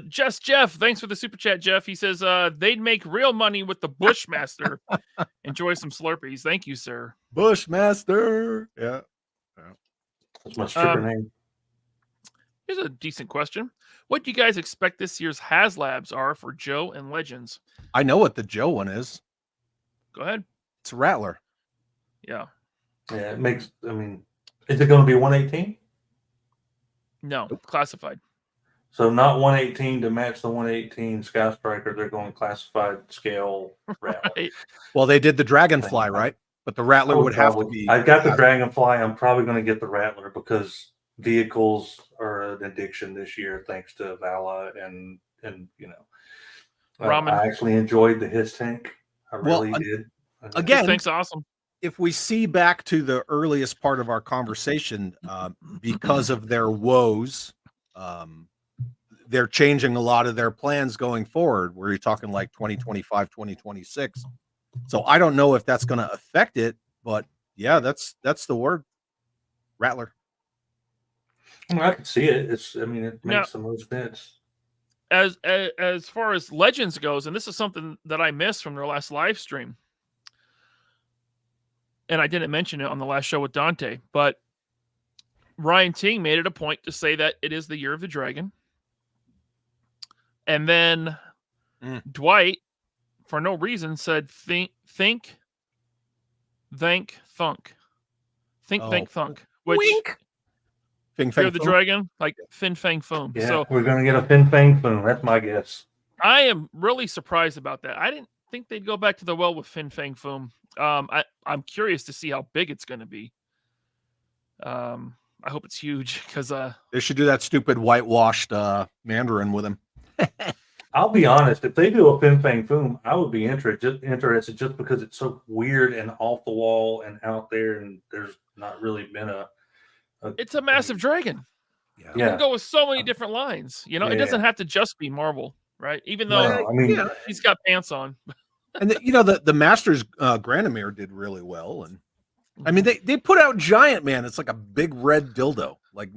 Just Jeff, thanks for the super chat, Jeff. He says they'd make real money with the Bushmaster. Enjoy some Slurpees. Thank you, sir. Bushmaster. Yeah. That's my stripper name. Here's a decent question. What do you guys expect this year's HasLabs are for Joe and Legends? I know what the Joe one is. Go ahead. It's a Rattler. Yeah. Yeah, it makes. I mean, is it going to be 118? No, classified. So not 118 to match the 118 Sky Striker. They're going classified scale Rattler. Right. Well, they did the Dragonfly, right? But the Rattler would have to be. I got the Dragonfly. I'm probably going to get the Rattler because vehicles are an addiction this year, thanks to Vala and you know. Ramen. I actually enjoyed the His Tank. I really did. Again, His Tank's awesome. If we see back to the earliest part of our conversation, because of their woes, they're changing a lot of their plans going forward, where you're talking like 2025, 2026. So I don't know if that's going to affect it, but yeah, that's the word. Rattler. I can see it. It makes the most sense. As far as Legends goes, and this is something that I missed from their last live stream, and I didn't mention it on the last show with Dante, but Ryan Ting made it a point to say that it is the year of the dragon. And then Dwight, for no reason, said think, thunk. Which Wink. Fing Year Fang of the Foom. Dragon, like Fin Fang Foom. Yeah, So we're going to get a Fin Fang Foom. That's my guess. I am really surprised about that. I didn't think they'd go back to the well with Fin Fang Foom. I'm curious to see how big it's going to be. I hope it's huge because They should do that stupid whitewashed Mandarin with him. I'll be honest. If they do a Fin Fang Foom, I would be interested just because it's so weird and off the wall and out there, and there's not really been it's a massive dragon. Yeah. You can go with so many different lines. You know, it doesn't have to just be Marvel, right? Even though he's got pants on. And the Masters Granomir did really well, and I mean, they put out Giant Man. It's like a big red dildo. Like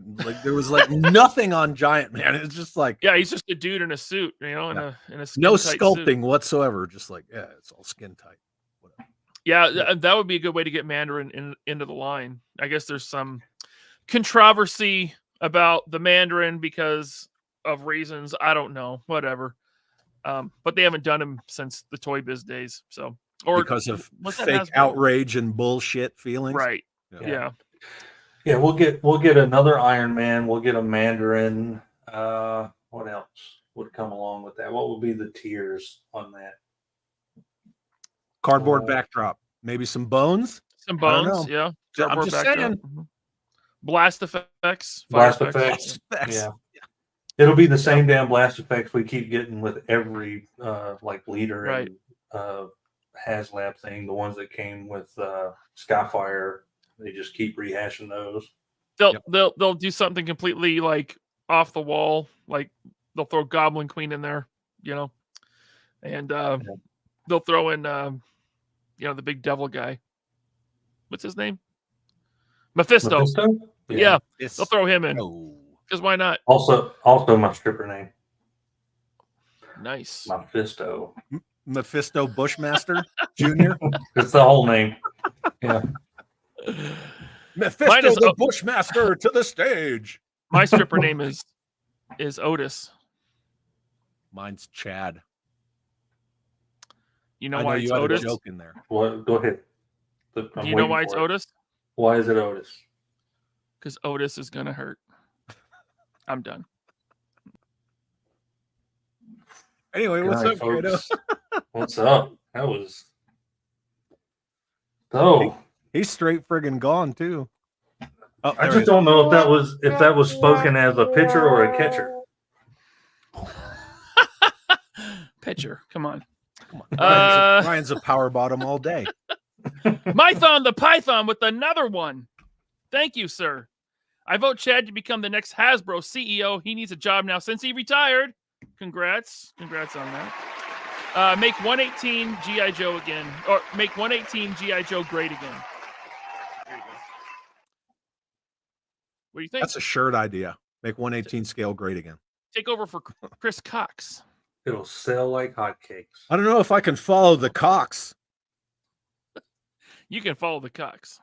there was like nothing on Giant Man. It's just like Yeah, he's just a dude in a suit, in a no skin-tight sculpting suit. whatsoever. Just like it's all skin tight. Whatever. Yeah, that would be a good way to get Mandarin into the line. I guess there's some controversy about the Mandarin because of reasons I don't know. Whatever. But they haven't done him since the Toy Biz days. So, or because of was that fake Hasbro? outrage and bullshit feelings. Right. Yeah. Yeah. We'll get another Iron Man. We'll get a Mandarin. What else would come along with that? What would be the tiers on that? Cardboard backdrop. Maybe some bones. Some I don't bones. know. Yeah. I'm Cardboard just backdrop. saying. Mhm. Blast effects. Blast fire effects. Specs. Yeah. It'll be the same damn blast effects we keep getting with every like leader Right. and HasLab thing. The ones that came with Skyfire, they just keep rehashing those. They'll do something completely like off the wall. Like they'll throw Goblin Queen in there, and they'll throw in the big devil guy. What's his name? Mephisto. Yeah. They'll throw him in. Because why not? Also my stripper name. Nice. Mephisto Bushmaster Jr. It's the whole name. Yeah. Mephisto the Bushmaster to the stage. My stripper name is Otis. Mine's Chad. You know I why know it's you had Otis? a joke in there. Well, go ahead. Do you know why it's Otis? Why is it Otis? Because Otis is gonna hurt. I'm done. Anyway, what's up, Kato? What's up? That was He's straight friggin' gone too. Oh, I just don't know if that was spoken as a pitcher or a catcher. Pitcher, come on. Ryan's a power bottom all day. Mython the Python with another one. Thank you, sir. I vote Chad to become the next Hasbro CEO. He needs a job now since he retired. Congrats on that. Make 118 G.I. Joe again, or make 118 G.I. Joe great again. There you go. What do you think? That's a shirt idea. Make 118 scale great again. Take over for Chris Cox. It'll sell like hotcakes. I don't know if I can follow the Cox. You can follow the Cox.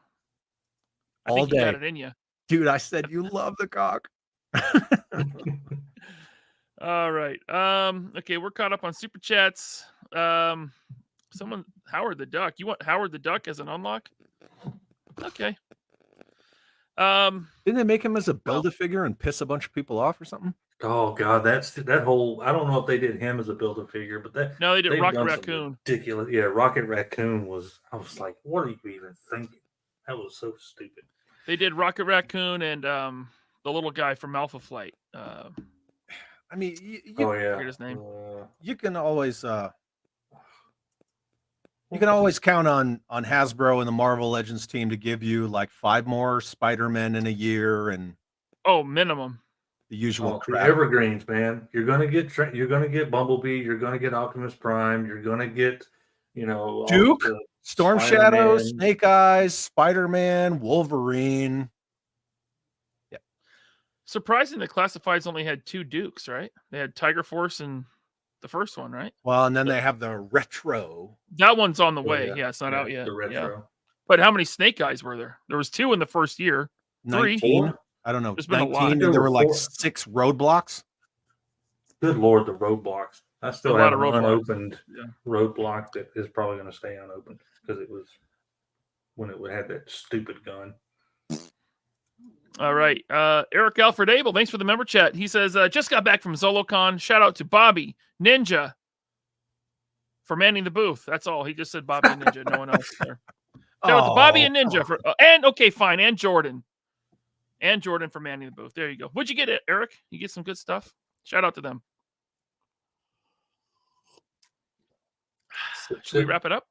I All think you day. got it in you. Dude, I said you love the cock. All right. Okay, we're caught up on super chats. Howard the Duck. You want Howard the Duck as an unlock? Okay. Didn't they make him as a Build-A-Figure and piss a bunch of people off or something? Oh God, that whole. I don't know if they did him as a Build-A-Figure, but they did they've Rocket done some Raccoon. Ridiculous. Yeah, Rocket Raccoon was. I was like, what are you even thinking? That was so stupid. They did Rocket Raccoon and the little guy from Alpha Flight. I mean, forget his name. You can always count on Hasbro and the Marvel Legends team to give you like 5 more Spider-Men in a year and minimum the usual the crap. evergreens, man. You're gonna get Bumblebee. You're gonna get Optimus Prime. You're gonna get Duke, Storm Shadow, Spider-Man. Snake Eyes, Spider-Man, Wolverine. Yeah. Surprising the Classifieds only had 2 Dukes, right? They had Tiger Force and the first one, right? Well, and then they have the retro. That one's on the Oh, way. yeah. Yeah, it's not out yet. The retro. Yeah. But how many Snake Eyes were there? There was 2 in the first year. 3. 19. I don't know. There's been a 19. lot. And there were like 4. 6 roadblocks. Good Lord, the roadblocks. I still A lot have of an roadblocks. unopened Yeah. roadblock that is probably going to stay unopened because it was when it had that stupid gun. All right. Eric Alfred Abel, thanks for the member chat. He says, just got back from ZoloCon. Shout out to Bobby Ninja for manning the booth. That's all. He just said Bobby and Ninja. No one else there. Shout out to Bobby and Ninja for and Jordan. And Jordan for manning the booth. There you go. What'd you get, Eric? You get some good stuff? Shout out to them. Should we wrap it up?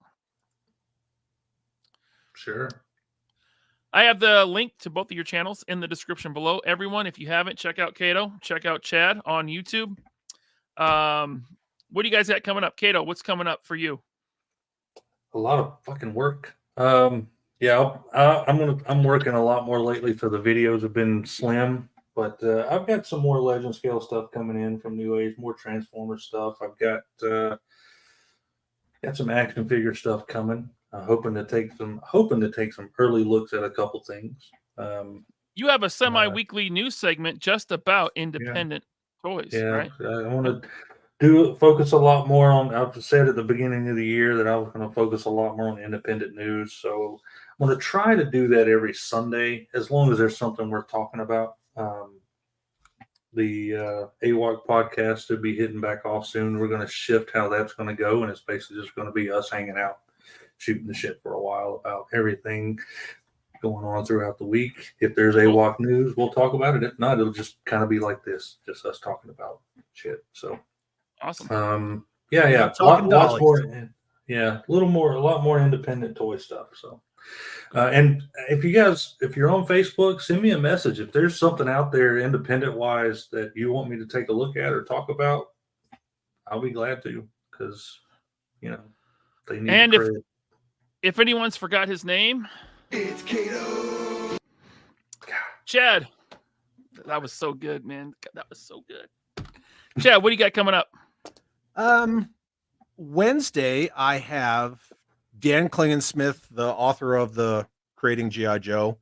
Sure. I have the link to both of your channels in the description below. Everyone, if you haven't, check out Kato. Check out Chad on YouTube. What do you guys got coming up? Kato, what's coming up for you? A lot of fucking work. Yeah, I'm working a lot more lately, so the videos have been slim. But I've got some more Legend Scale stuff coming in from New Age, more Transformer stuff. I've got some action figure stuff coming. Hoping to take some early looks at a couple things. You have a semi-weekly news segment just about independent toys, Yeah, right? I want to focus a lot more on. I've said at the beginning of the year that I was going to focus a lot more on independent news. So I'm going to try to do that every Sunday, as long as there's something worth talking about. The AWOC podcast should be hitting back off soon. We're going to shift how that's going to go, and it's basically just going to be us hanging out, shooting the shit for a while about everything going on throughout the week. If there's AWOC news, we'll talk about it. If not, it'll just kind of be like this, just us talking about shit. So awesome. Yeah. Talking lots more. Yeah, a lot more independent toy stuff. So, and if you're on Facebook, send me a message. If there's something out there independent wise that you want me to take a look at or talk about, I'll be glad to, because they need. And if anyone's forgot his name, It's Kato. Chad. That was so good, man. That was so good. Chad, what do you got coming up? Wednesday, I have Dan Klingensmith, the author of the Creating G.I. Joe,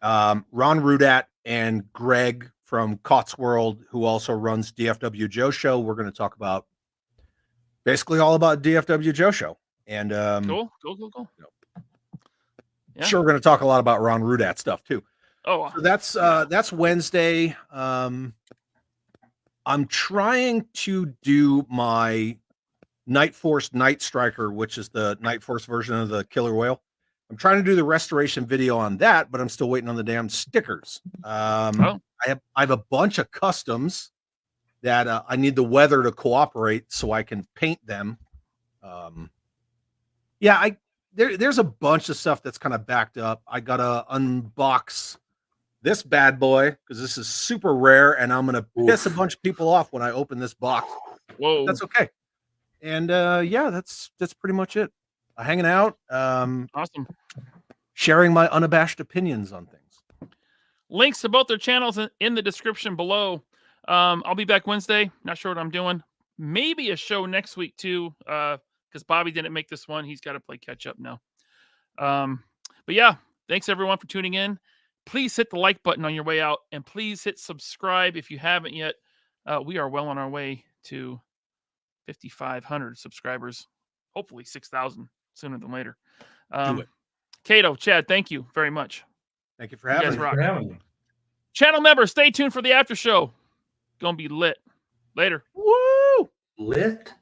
Ron Rudat, and Greg from Cotsworld, who also runs DFW Joe Show. We're going to talk about basically all about DFW Joe Show. And Cool. Yeah. Sure, we're going to talk a lot about Ron Rudat stuff too. Oh, so that's Wednesday. I'm trying to do my Night Force Night Striker, which is the Night Force version of the Killer Whale. I'm trying to do the restoration video on that, but I'm still waiting on the damn stickers. I have a bunch of customs that I need the weather to cooperate so I can paint them. There's a bunch of stuff that's kind of backed up. I gotta unbox this bad boy because this is super rare, and I'm gonna piss a bunch of people off when I open this box. Whoa, that's okay. And that's pretty much it. Hanging out, awesome, sharing my unabashed opinions on things. Links to both their channels in the description below. I'll be back Wednesday. Not sure what I'm doing. Maybe a show next week too, because Bobby didn't make this one. He's got to play catch up now. But yeah, thanks everyone for tuning in. Please hit the like button on your way out, and please hit subscribe if you haven't yet. We are well on our way to 5,500 subscribers. Hopefully 6,000 sooner than later. Do it. Kato, Chad, thank you very much. Thank you for having me. Channel members, stay tuned for the after show. Gonna be lit. Later. Woo! Lit?